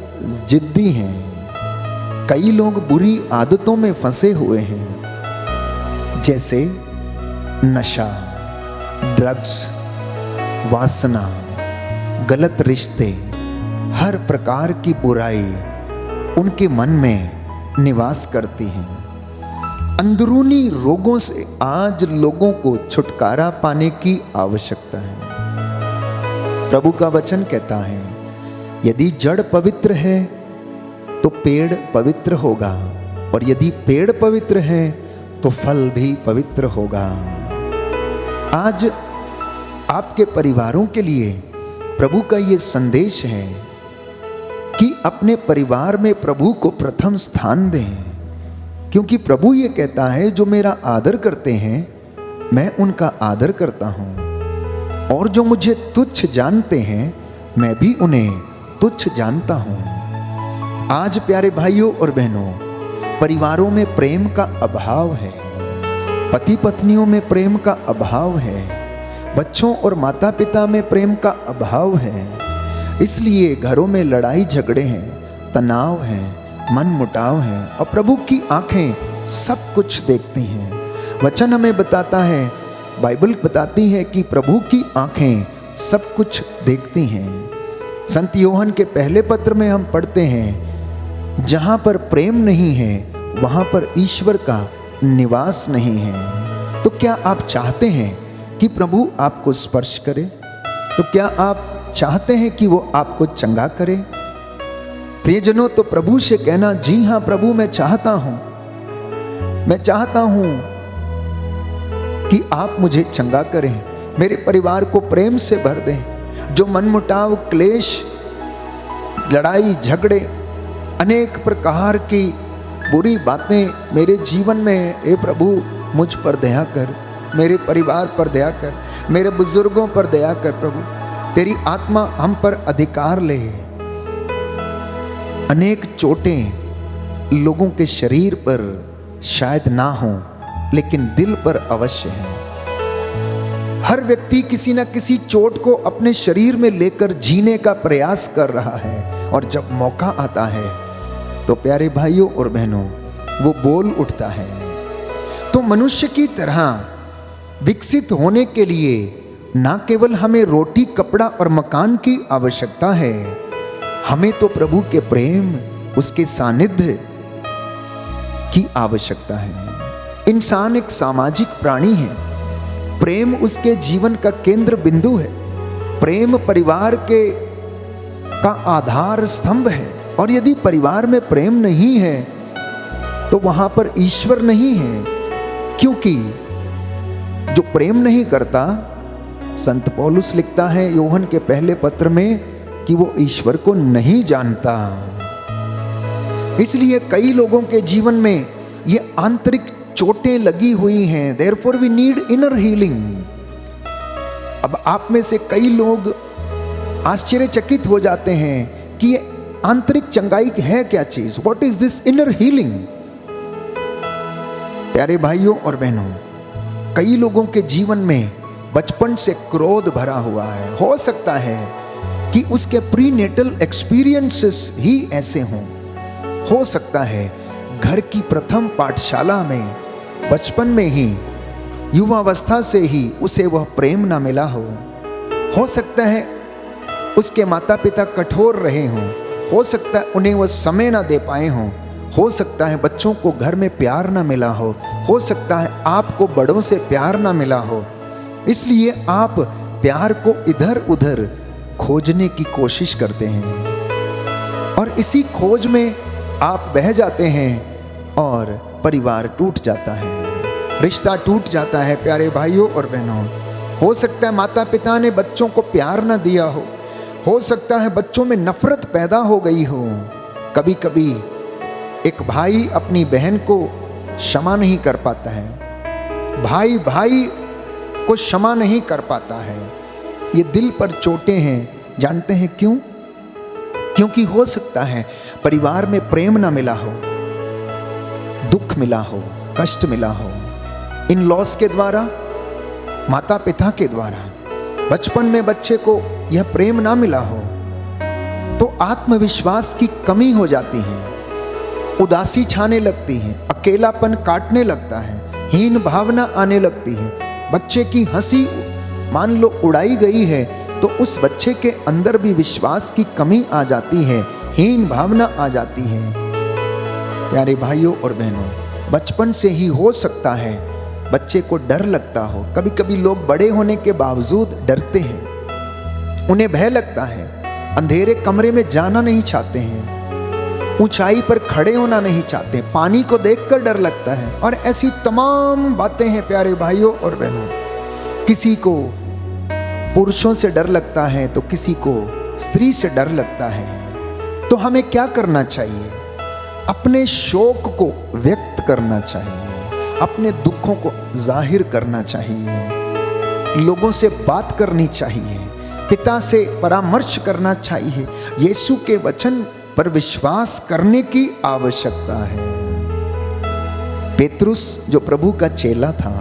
जिद्दी हैं। कई लोग बुरी आदतों में फंसे हुए हैं, जैसे नशा, ड्रग्स, वासना, गलत रिश्ते, हर प्रकार की बुराई उनके मन में निवास करती हैं। अंदरूनी रोगों से आज लोगों को छुटकारा पाने की आवश्यकता है। प्रभु का वचन कहता है, यदि जड़ पवित्र है तो पेड़ पवित्र होगा, और यदि पेड़ पवित्र है तो फल भी पवित्र होगा। आज आपके परिवारों के लिए प्रभु का ये संदेश है कि अपने परिवार में प्रभु को प्रथम स्थान दें, क्योंकि प्रभु ये कहता है जो मेरा आदर करते हैं मैं उनका आदर करता हूं, और जो मुझे तुच्छ जानते हैं मैं भी उन्हें तुच्छ जानता हूं। आज प्यारे भाइयों और बहनों, परिवारों में प्रेम का अभाव है, पति पत्नियों में प्रेम का अभाव है, बच्चों और माता पिता में प्रेम का अभाव है। इसलिए घरों में लड़ाई झगड़े हैं, तनाव है, मन मुटाव है, और प्रभु की आंखें सब कुछ देखती हैं। वचन हमें बताता है, बाइबल बताती है कि प्रभु की आंखें सब कुछ देखती हैं। संत योहन के पहले पत्र में हम पढ़ते हैं, जहां पर प्रेम नहीं है वहां पर ईश्वर का निवास नहीं है। तो क्या आप चाहते हैं कि प्रभु आपको स्पर्श करे? तो क्या आप चाहते हैं कि वो आपको चंगा करे? प्रियजनों, तो प्रभु से कहना, जी हाँ प्रभु, मैं चाहता हूं कि आप मुझे चंगा करें, मेरे परिवार को प्रेम से भर दें। जो मनमुटाव, क्लेश, लड़ाई झगड़े, अनेक प्रकार की बुरी बातें मेरे जीवन में, हे प्रभु मुझ पर दया कर, मेरे परिवार पर दया कर, मेरे बुजुर्गों पर दया कर। प्रभु तेरी आत्मा हम पर अधिकार ले। अनेक चोटें लोगों के शरीर पर शायद ना हो, लेकिन दिल पर अवश्य है। हर व्यक्ति किसी न किसी चोट को अपने शरीर में लेकर जीने का प्रयास कर रहा है, और जब मौका आता है तो प्यारे भाइयों और बहनों वो बोल उठता है। तो मनुष्य की तरह विकसित होने के लिए ना केवल हमें रोटी, कपड़ा और मकान की आवश्यकता है, हमें तो प्रभु के प्रेम, उसके सानिध्य की आवश्यकता है। इंसान एक सामाजिक प्राणी है। प्रेम उसके जीवन का केंद्र बिंदु है। प्रेम परिवार का आधार स्तंभ है। और यदि परिवार में प्रेम नहीं है तो वहां पर ईश्वर नहीं है, क्योंकि जो प्रेम नहीं करता, संत पौलुस लिखता है यूहन्ना के पहले पत्र में कि वो ईश्वर को नहीं जानता। इसलिए कई लोगों के जीवन में ये आंतरिक चोटें लगी हुई हैं। Therefore we need inner healing. अब आप में से कई लोग आश्चर्यचकित हो जाते हैं कि ये आंतरिक चंगाई है क्या चीज? What is this inner healing? प्यारे भाइयों और बहनों, कई लोगों के जीवन में बचपन से क्रोध भरा हुआ है। हो सकता है कि उसके प्रीनेटल एक्सपीरियंसेस ही ऐसे हों। हो सकता है घर की प्रथम पाठशाला में, बचपन में ही, युवावस्था से ही उसे वह प्रेम ना मिला हो। हो सकता है उसके माता पिता कठोर रहे हों। हो सकता है उन्हें वह समय ना दे पाए हों। हो सकता है बच्चों को घर में प्यार ना मिला हो सकता है आपको बड़ों से प्यार ना मिला हो। इसलिए आप प्यार को इधर उधर खोजने की कोशिश करते हैं और इसी खोज में आप बह जाते हैं और परिवार टूट जाता है, रिश्ता टूट जाता है। प्यारे भाइयों और बहनों, हो सकता है माता पिता ने बच्चों को प्यार ना दिया हो सकता है बच्चों में नफरत पैदा हो गई हो। कभी कभी एक भाई अपनी बहन को क्षमा नहीं कर पाता है, भाई भाई को क्षमा नहीं कर पाता है। ये दिल पर चोटें हैं। जानते हैं क्यों? क्योंकि हो सकता है परिवार में प्रेम ना मिला हो, दुख मिला हो, कष्ट मिला हो, इन लॉस के द्वारा, माता पिता के द्वारा। बचपन में बच्चे को यह प्रेम ना मिला हो तो आत्मविश्वास की कमी हो जाती है, उदासी छाने लगती है, अकेलापन काटने लगता है, हीन भावना आने लगती है। बच्चे की हंसी मान लो उड़ाई गई है तो उस बच्चे के अंदर भी विश्वास की कमी आ जाती है, हीन भावना आ जाती है। प्यारे भाइयों और बहनों, बचपन से ही हो सकता है बच्चे को डर लगता हो। कभी कभी लोग बड़े होने के बावजूद डरते हैं, उन्हें भय लगता है, अंधेरे कमरे में जाना नहीं चाहते हैं, ऊंचाई पर खड़े होना नहीं चाहते, पानी को देखकर डर लगता है और ऐसी तमाम बातें हैं। प्यारे भाइयों और बहनों, किसी को पुरुषों से डर लगता है तो किसी को स्त्री से डर लगता है। तो हमें क्या करना चाहिए? अपने शोक को व्यक्त करना चाहिए, अपने दुखों को जाहिर करना चाहिए, लोगों से बात करनी चाहिए, पिता से परामर्श करना चाहिए, यीशु के वचन पर विश्वास करने की आवश्यकता है। पेतरुस जो प्रभु का चेला था,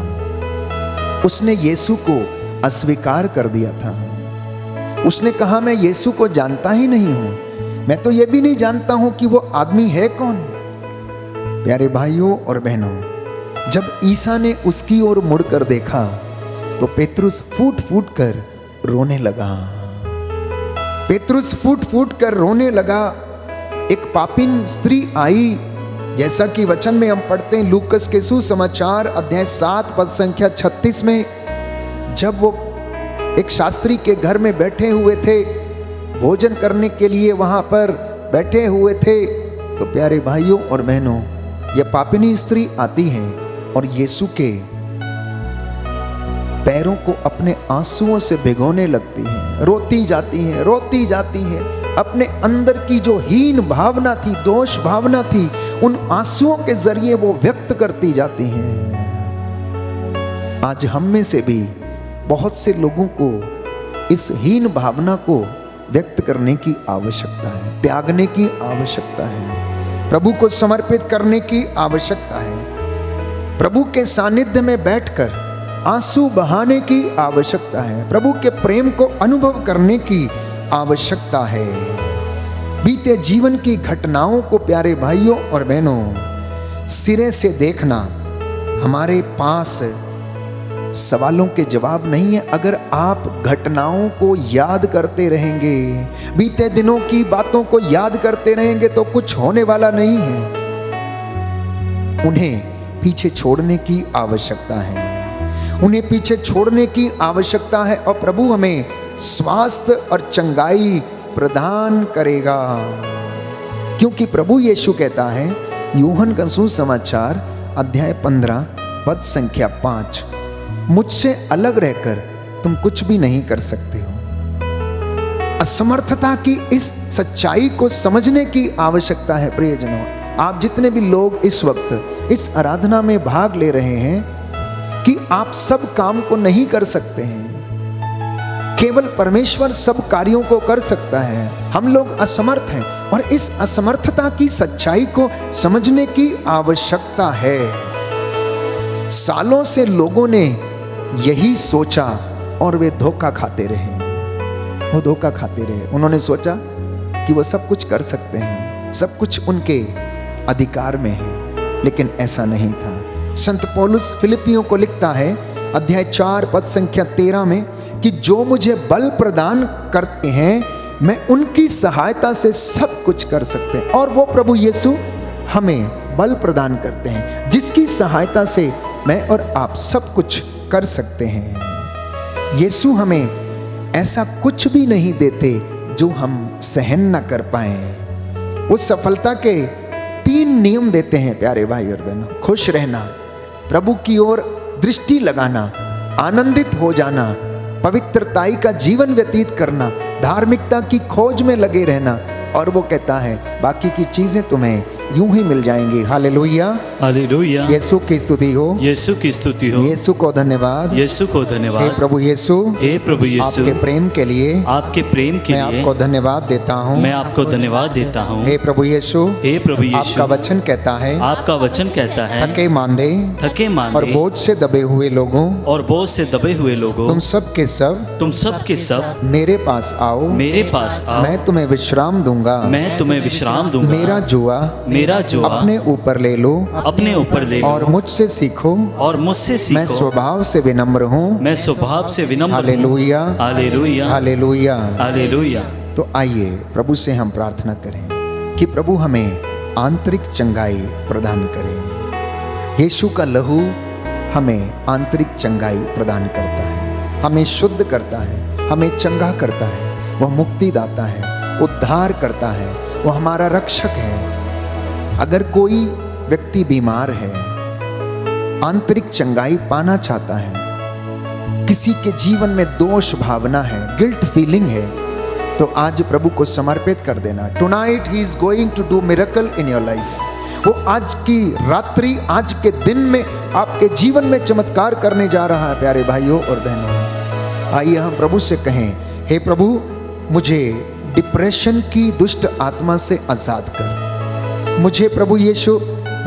उसने यीशु को अस्वीकार कर दिया था। उसने कहा मैं यीशु को जानता ही नहीं हूं, मैं तो यह भी नहीं जानता हूं कि वो आदमी है कौन। प्यारे भाइयों और बहनों, जब ईसा ने उसकी ओर मुड़कर देखा तो पेतरुस फूट फूट कर रोने लगा। पेतरुस फूट फूट कर रोने लगा। एक पापिन स्त्री आई, जैसा कि वचन में हम पढ़ते हैं लूकस के सुसमाचार अध्याय 7 पद संख्या 36 में, जब वो एक शास्त्री के घर में बैठे हुए थे, भोजन करने के लिए वहां पर बैठे हुए थे, तो प्यारे भाइयों और बहनों, यह पापिनी स्त्री आती है और यीशु के पैरों को अपने आंसुओं से भिगोने लगती है, रोती जाती है। अपने अंदर की जो हीन भावना थी, दोष भावना थी, उन आंसुओं के जरिए वो व्यक्त करती जाती हैं। आज हम में से भी बहुत से लोगों को इस हीन भावना को व्यक्त करने की आवश्यकता है, त्यागने की आवश्यकता है, प्रभु को समर्पित करने की आवश्यकता है, प्रभु के सानिध्य में बैठकर आंसू बहाने की आवश्यकता है, प्रभु के प्रेम को अनुभव करने की आवश्यकता है। बीते जीवन की घटनाओं को प्यारे भाइयों और बहनों सिरे से देखना हमारे पास सवालों के जवाब नहीं है। अगर आप घटनाओं को याद करते रहेंगे, बीते दिनों की बातों को याद करते रहेंगे तो कुछ होने वाला नहीं है। उन्हें पीछे छोड़ने की आवश्यकता है, उन्हें पीछे छोड़ने की आवश्यकता है और प्रभु हमें स्वास्थ्य और चंगाई प्रदान करेगा। क्योंकि प्रभु यीशु कहता है, यूहन्ना का सुसमाचार अध्याय 15 पद संख्या 5, मुझसे अलग रहकर तुम कुछ भी नहीं कर सकते हो। असमर्थता की इस सच्चाई को समझने की आवश्यकता है। प्रियजनों, आप जितने भी लोग इस वक्त इस आराधना में भाग ले रहे हैं कि आप सब काम को नहीं कर सकते हैं, केवल परमेश्वर सब कार्यों को कर सकता है। हम लोग असमर्थ हैं और इस असमर्थता की सच्चाई को समझने की आवश्यकता है। सालों से लोगों ने यही सोचा और वे धोखा खाते रहे, वो धोखा खाते रहे। उन्होंने सोचा कि वो सब कुछ कर सकते हैं, सब कुछ उनके अधिकार में है, लेकिन ऐसा नहीं था। संत पौलुस फिलिपियों को लिखता है अध्याय 4 पद संख्या 13 में कि जो मुझे बल प्रदान करते हैं, मैं उनकी सहायता से सब कुछ कर सकते हैं। और वो प्रभु यीशु हमें बल प्रदान करते हैं, जिसकी सहायता से मैं और आप सब कुछ कर सकते हैं। यीशु हमें ऐसा कुछ भी नहीं देते जो हम सहन न कर पाए। वो सफलता के 3 नियम देते हैं प्यारे भाई और बहनों। खुश रहना, प्रभु की ओर दृष्टि लगाना, आनंदित हो जाना, पवित्रताई का जीवन व्यतीत करना, धार्मिकता की खोज में लगे रहना। और वो कहता है बाकी की चीजें तुम्हें यूं ही मिल जाएंगी। Hallelujah, hallelujah. यीशु की स्तुति हो, यीशु की स्तुति हो। यीशु को धन्यवाद, यीशु को धन्यवाद। हे प्रभु यीशु, हे प्रभु यीशु, आपके प्रेम के लिए, आपके प्रेम के मैं लिए आपको धन्यवाद देता हूँ। मैं आपको धन्यवाद देता हूँ। हे प्रभु यीशु, हे प्रभु यीशु, आपका वचन कहता है, आपका वचन कहता है, थके मांदे थके और मांदे बोझ से दबे हुए लोगों, और बोझ से दबे हुए लोगों, तुम सब के सब मेरे पास आओ, मेरे पास आओ, मैं तुम्हें विश्राम दूंगा, मैं तुम्हें विश्राम दूंगा। मेरा जुआ अपने ऊपर ले लो, अपने ऊपर ले लो, और मुझसे सीखो, और मुझसे सीखो। मैं स्वभाव से विनम्र हूँ, मैं स्वभाव से विनम्र हूँ। हालेलुया, हालेलुया, हालेलुया, हालेलुया। तो आइए प्रभु से हम प्रार्थना करें कि प्रभु हमें आंतरिक चंगाई प्रदान करें। यीशु का लहू हमें आंतरिक चंगाई प्रदान करता है, हमें शुद्ध करता है, हमें चंगा करता है। वह मुक्तिदाता है, उद्धार करता है, वो हमारा रक्षक है। अगर कोई व्यक्ति बीमार है, आंतरिक चंगाई पाना चाहता है, किसी के जीवन में दोष भावना है, गिल्ट फीलिंग है, तो आज प्रभु को समर्पित कर देना। Tonight he is going to do miracle in your life. वो आज की रात्रि, आज के दिन में आपके जीवन में चमत्कार करने जा रहा है प्यारे भाइयों और बहनों। आइए हम प्रभु से कहें, हे प्रभु, मुझे डिप्रेशन की दुष्ट आत्मा से आजाद कर। मुझे प्रभु यीशु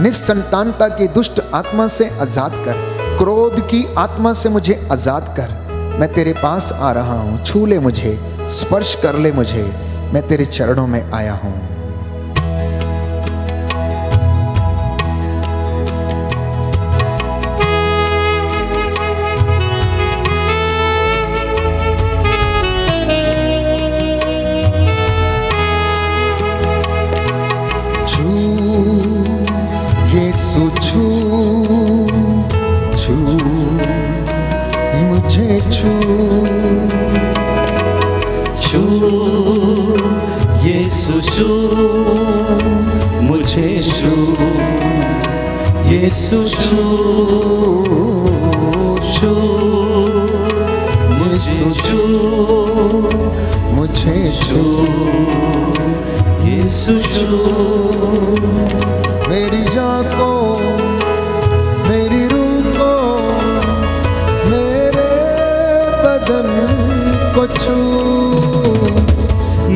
निस्संतानता की दुष्ट आत्मा से आजाद कर। क्रोध की आत्मा से मुझे आजाद कर। मैं तेरे पास आ रहा हूँ, छू ले मुझे, स्पर्श कर ले मुझे, मैं तेरे चरणों में आया हूँ। यीशु छू, छू, मुझे छू, मुझे छू, यीशु छू। मेरी जान को, मेरी रूह को, मेरे बदन को छू।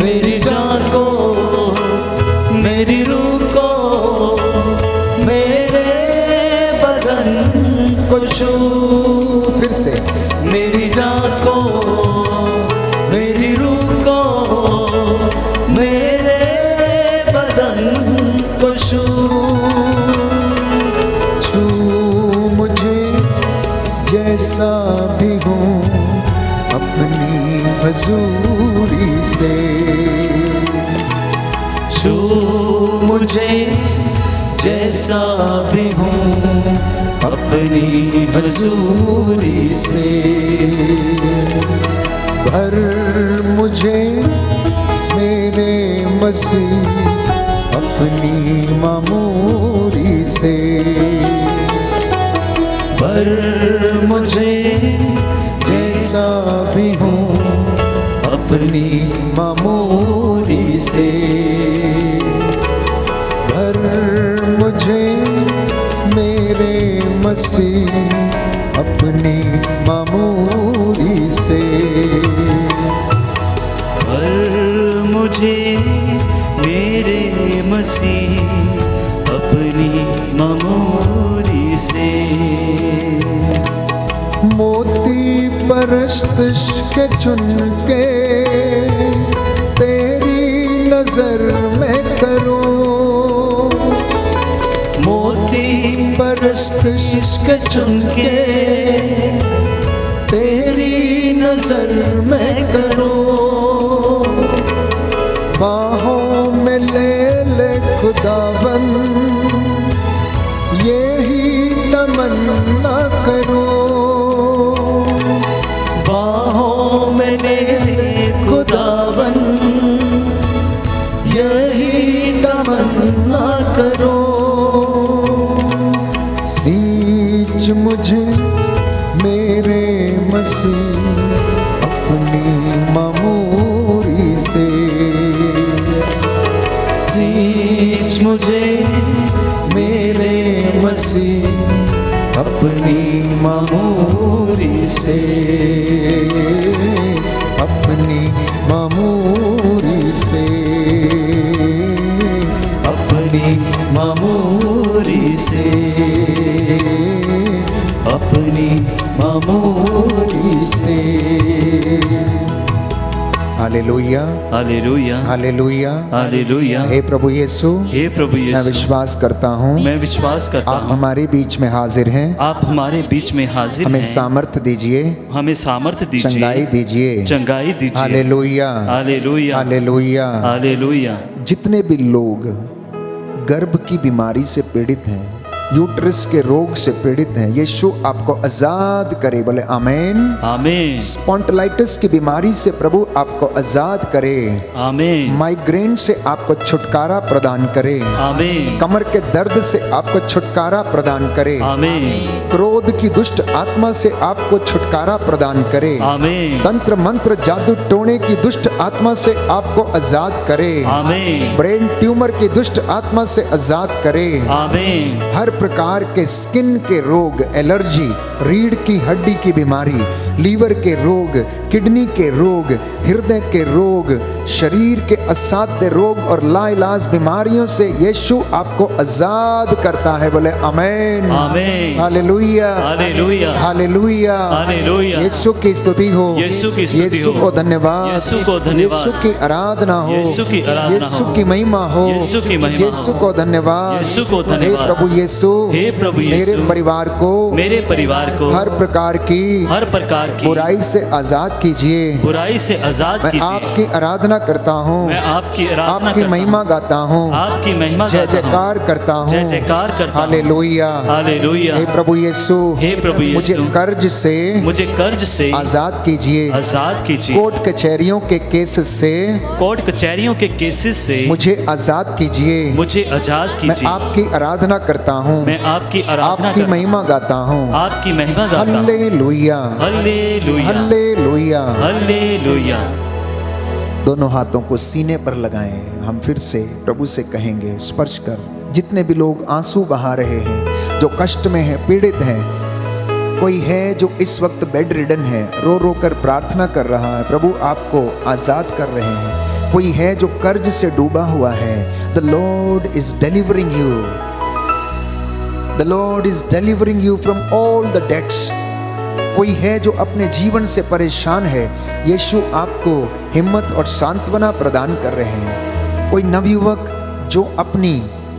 मेरी जान को, मेरी रूह को, फिर से, मेरी जान को, मेरी रूह को, मेरे बदन को छू। छू मुझे, जैसा भी हूँ अपनी हजूरी से। छू मुझे जैसा भी हूँ अपनी हजूरी से। भर मुझे मेरे मसीह अपनी मामूरी से। पर मुझे जैसा भी हूँ अपनी मामूरी से। भर मुझे मेरे मसीह अपनी मामूरी से। पर मुझे मेरे मसीह अपनी मामूरी से। मोती परस्तिश के चुन के तेरी नजर में करूं। मोती परस्तिश के चुन के तेरी नजर में करूं। बाहों में ले ले खुदावन यही तमन्ना करूं। बाहों में ले ले खुदावन यही तमन्ना करो। सींच मुझे मेरे मसीह अपनी मामूरी से। सींच मुझे मेरे मसीह अपनी मामूरी से। अपनी मामूरी से। अपनी मामूरी से। अपनी मामूरी से। हालेलुया हालेलुया हालेलुया हालेलुया। हे प्रभु यीशु, हे प्रभु मैं यीशु, विश्वास करता हूँ मैं विश्वास करता आप हूँ हमारे बीच में हाजिर हैं। आप हमारे बीच में हाजिर हमें हैं। सामर्थ्य दीजिए, हमें सामर्थ्य दीजिए, चंगाई दीजिए। चंगाई दीजिए। हालेलुया हालेलुया हालेलुया। हालेलुया। जितने भी लोग गर्भ की बीमारी से पीड़ित हैं, यूट्रस के रोग से पीड़ित हैं, यीशु आपको आजाद करे। बोले आमीन। आमीन स्पॉन्डिलाइटिस की बीमारी से प्रभु आपको आजाद करे। आमीन माइग्रेन से आपको छुटकारा प्रदान करे। आमीन कमर के दर्द से आपको छुटकारा प्रदान करे। आमीन क्रोध की दुष्ट आत्मा से आपको छुटकारा प्रदान करे। आमीन तंत्र मंत्र जादू टोने की दुष्ट आत्मा से आपको आजाद करे। आमीन ब्रेन ट्यूमर की दुष्ट आत्मा से आजाद करे। आमीन हर प्रकार के स्किन के रोग, एलर्जी, रीढ़ की हड्डी की बीमारी, लीवर के रोग, किडनी के रोग, हृदय के रोग, शरीर के असाध्य रोग और लाइलाज बीमारियों से यीशु आपको आजाद करता है। बोले आमीन आमीन हालेलुया हालेलुया हालेलुया। हालेलुया। यीशु की स्तुति हो, यीशु की स्तुति यीशु हो, को धन्यवाद, यीशु को धन्यवाद, यीशु की आराधना हो, यीशु की आराधना यीशु हो, की महिमा हो, यीशु की महिमा यीशु हो, को धन्यवाद, यीशु को हे धन्यवाद। प्रभु यीशु, हे प्रभु मेरे यीशु, परिवार को मेरे परिवार को हर प्रकार की बुराई से आजाद कीजिए। बुराई से आजाद मैं कीजिए। आपकी आराधना करता हूँ, मैं आपकी आराधना आपकी करता महिमा हूँ, गाता हूँ, आपकी महिमा जय गाता हूँ, जयकार करता हूँ, जय जयकार करता हूँ। हालेलुया हालेलुया। हे प्रभु यीशु, हे प्रभु मुझे यीशु, कर्ज से मुझे कर्ज से आजाद कीजिए। आजाद कीजिए। कोर्ट कचहरियों के केस से कोर्ट कचहरियों के केसेस से मुझे आजाद कीजिए। मुझे आजाद मैं कीजिए। आपकी आराधना करता हूँ, मैं आपकी आराधना आपकी करता महिमा गाता हूँ। हूँ, आपकी महिमा गाता हूँ। हालेलुया हालेलुया हालेलुया। हालेलुया। दोनों हाथों को सीने पर लगाएं। हम फिर से प्रभु से कहेंगे, स्पर्श कर। जितने भी लोग आंसू बहा रहे हैं, जो कष्ट में हैं, पीड़ित हैं, कोई है जो इस वक्त बेड रिडन है, रो रो कर प्रार्थना कर रहा है, प्रभु आपको आजाद कर रहे हैं। कोई है जो कर्ज से डूबा हुआ है, the Lord is delivering you, the Lord is delivering you from all the debts. कोई है जो अपने जीवन से परेशान है, यीशु आपको हिम्मत और सांत्वना प्रदान कर रहे हैं। कोई नवयुवक जो अपनी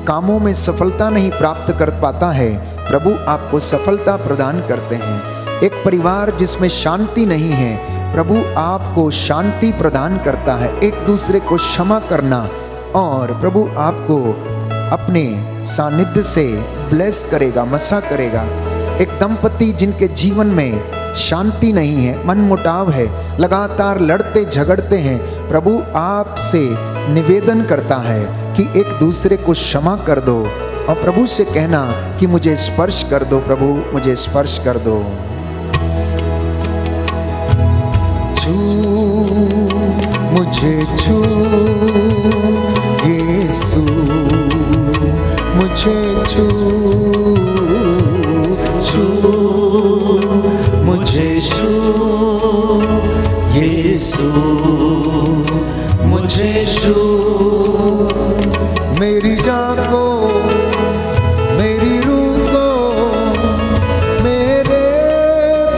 कामों में सफलता नहीं प्राप्त कर पाता है, प्रभु आपको सफलता प्रदान करते हैं। एक परिवार जिसमें शांति नहीं है, प्रभु आपको शांति प्रदान करता है। एक दूसरे को क्षमा करना, और प्रभु आपको अपने सानिध्य से ब्लेस करेगा, मसा करेगा। एक दंपति जिनके जीवन में शांति नहीं है, मनमुटाव है, लगातार लड़ते झगड़ते हैं, प्रभु आपसे निवेदन करता है कि एक दूसरे को क्षमा कर दो, और प्रभु से कहना कि मुझे स्पर्श कर दो, प्रभु मुझे स्पर्श कर दो। छू मुझे छू यीशु, मुझे छू छू मुझे छू यीशु, मुझे छू। मेरी जान को, मेरी रूह को, मेरे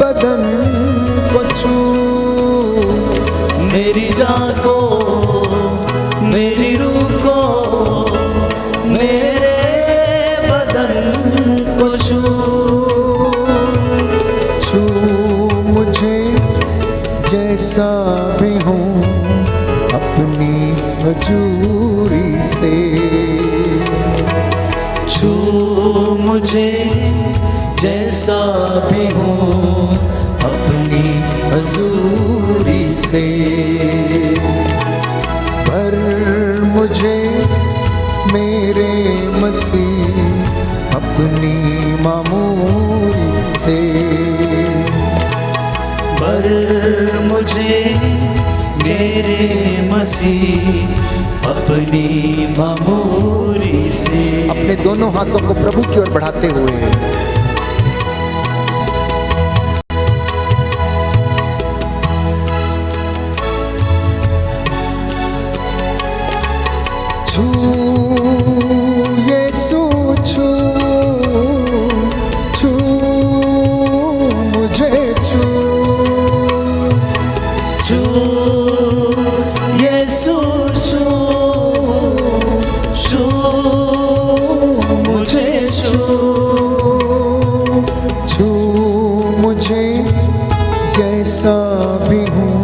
बदन को छू। मेरी जान को, मेरी रूह को, मेरे बदन को छू। छू मुझे जैसा भी हूँ अपनी हजूरी से। छू मुझे जैसा भी हूँ अपनी हजूरी से। पर मुझे मेरे मसीह अपनी मामूरी से। पर मुझे मेरे मसीह अपनी मामूरी से। अपने दोनों हाथों को प्रभु की ओर बढ़ाते हुए छू यीशु, छू छू मुझे छू। छू यीशु, छू छू मुझे छू। छू मुझे जैसा भी हूँ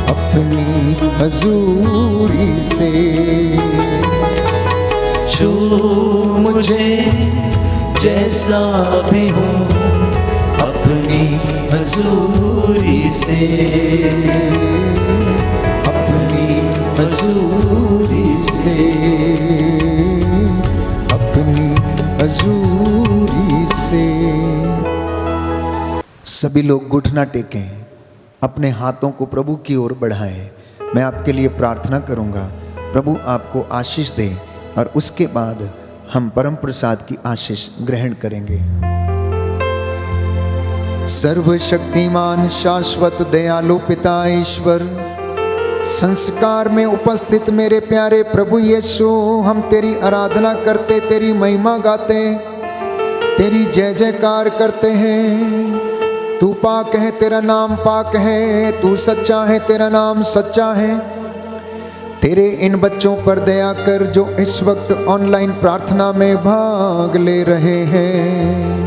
अपनी हजूरी से। छू मुझे जैसा भी हूँ अपनी हजूरी से। अपनी हजूरी से। अपनी हजूरी से। सभी लोग घुटना टेकें, अपने हाथों को प्रभु की ओर बढ़ाएं। मैं आपके लिए प्रार्थना करूंगा, प्रभु आपको आशीष दे, और उसके बाद हम परम प्रसाद की आशीष ग्रहण करेंगे। सर्वशक्तिमान शाश्वत दयालु पिता ईश्वर, संस्कार में उपस्थित मेरे प्यारे प्रभु यीशु, हम तेरी आराधना करते, तेरी महिमा गाते, तेरी जय जयकार करते हैं। तू पाक है, तेरा नाम पाक है, तू सच्चा है, तेरा नाम सच्चा है। तेरे इन बच्चों पर दया कर जो इस वक्त ऑनलाइन प्रार्थना में भाग ले रहे हैं।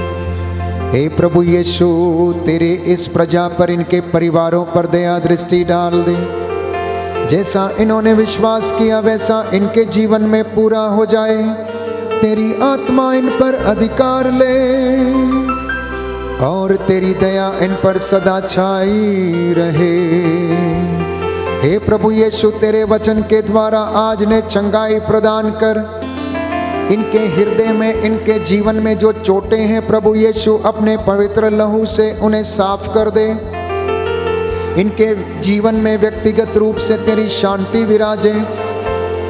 हे प्रभु यीशु, तेरे इस प्रजा पर, इनके परिवारों पर दया दृष्टि डाल दे। जैसा इन्होंने विश्वास किया वैसा इनके जीवन में पूरा हो जाए। तेरी आत्मा इन पर अधिकार ले, और तेरी दया इन पर सदा छाई रहे। हे प्रभु यीशु, तेरे वचन के द्वारा आज ने चंगाई प्रदान कर, इनके हृदय में, इनके जीवन में जो चोटें हैं प्रभु यीशु, अपने पवित्र लहू से उन्हें साफ कर दे। इनके जीवन में व्यक्तिगत रूप से तेरी शांति विराजे।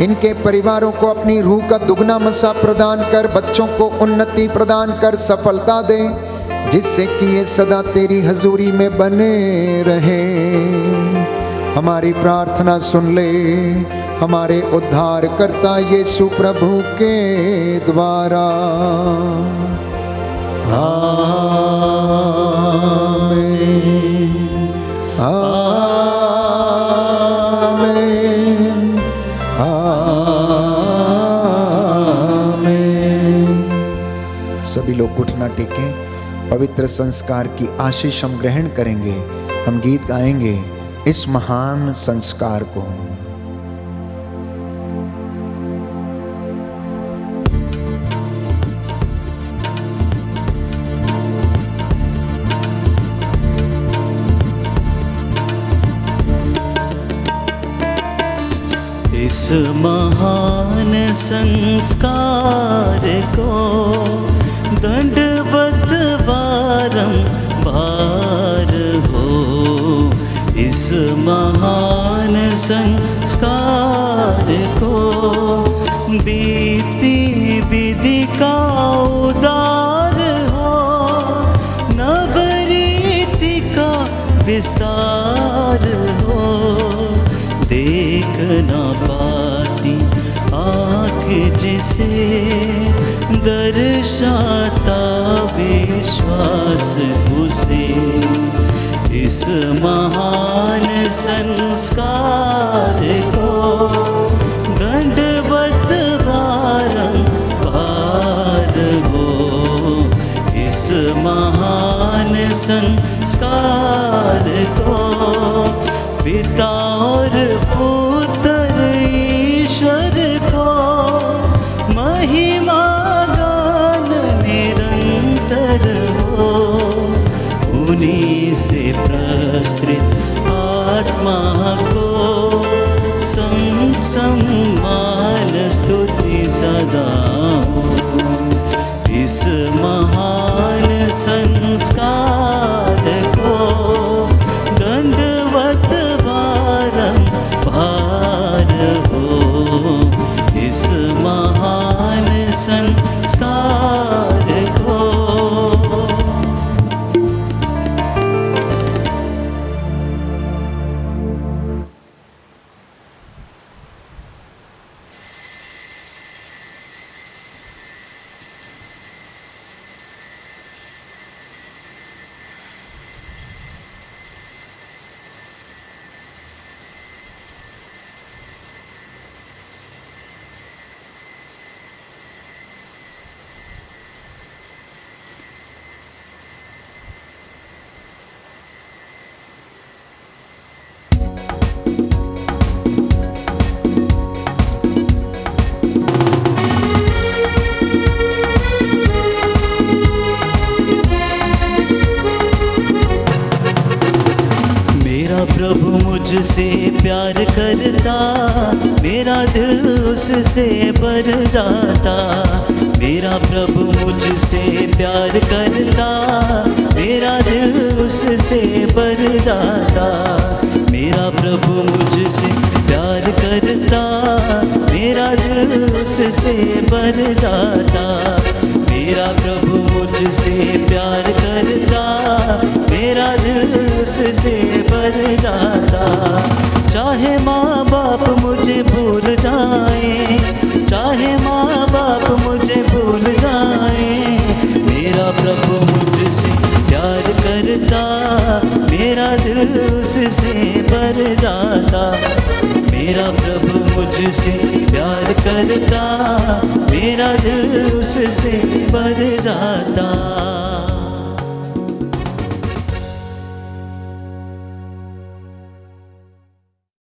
इनके परिवारों को अपनी रूह का दुगना मसा प्रदान कर, बच्चों को उन्नति प्रदान कर, सफलता दे, जिससे कि ये सदा तेरी हजूरी में बने रहे। हमारी प्रार्थना सुन ले हमारे उद्धार करता यीशु प्रभु के द्वारा। आमीन, आमीन, आमीन। सभी लोग घुटना टेकें, पवित्र संस्कार की आशीष हम ग्रहण करेंगे। हम गीत गाएंगे इस महान संस्कार को। इस महान संस्कार को दंडवत बारंबार हो। इस महान संस्कार को बीती विधि का उदार हो। नवरीति का विस्तार हो। देख न पाती आँख जिसे दर्शाता विश्वास उसे। इस महान संस्कार को दंडवत बारंबार हो। इस महान संस्कार को पिता और पुत्र ईश्वर को महिमा गान निरंतर हो। उन्हीं से प्रस्तुत आत्मा को सम्मान स्तुति सदा हो। इस महान संस्कार को दंडवत बारंबार हो। इस महान संस्कार को। प्रभु मुझसे प्यार करता, मेरा दिल उससे भर जाता। मेरा प्रभु मुझसे प्यार करता, मेरा दिल उससे भर जाता। मेरा प्रभु मुझसे प्यार करता, मेरा दिल उससे भर जाता। मेरा प्रभु मुझसे प्यार करता, मेरा दिल उससे भर जाता। चाहे माँ बाप मुझे भूल जाए, चाहे माँ बाप मुझे भूल जाए, मेरा प्रभु मुझसे प्यार करता, मेरा दिल उससे भर जाता। मेरा प्रभु मुझसे प्यार करता, मेरा दिल उससे भर जाता।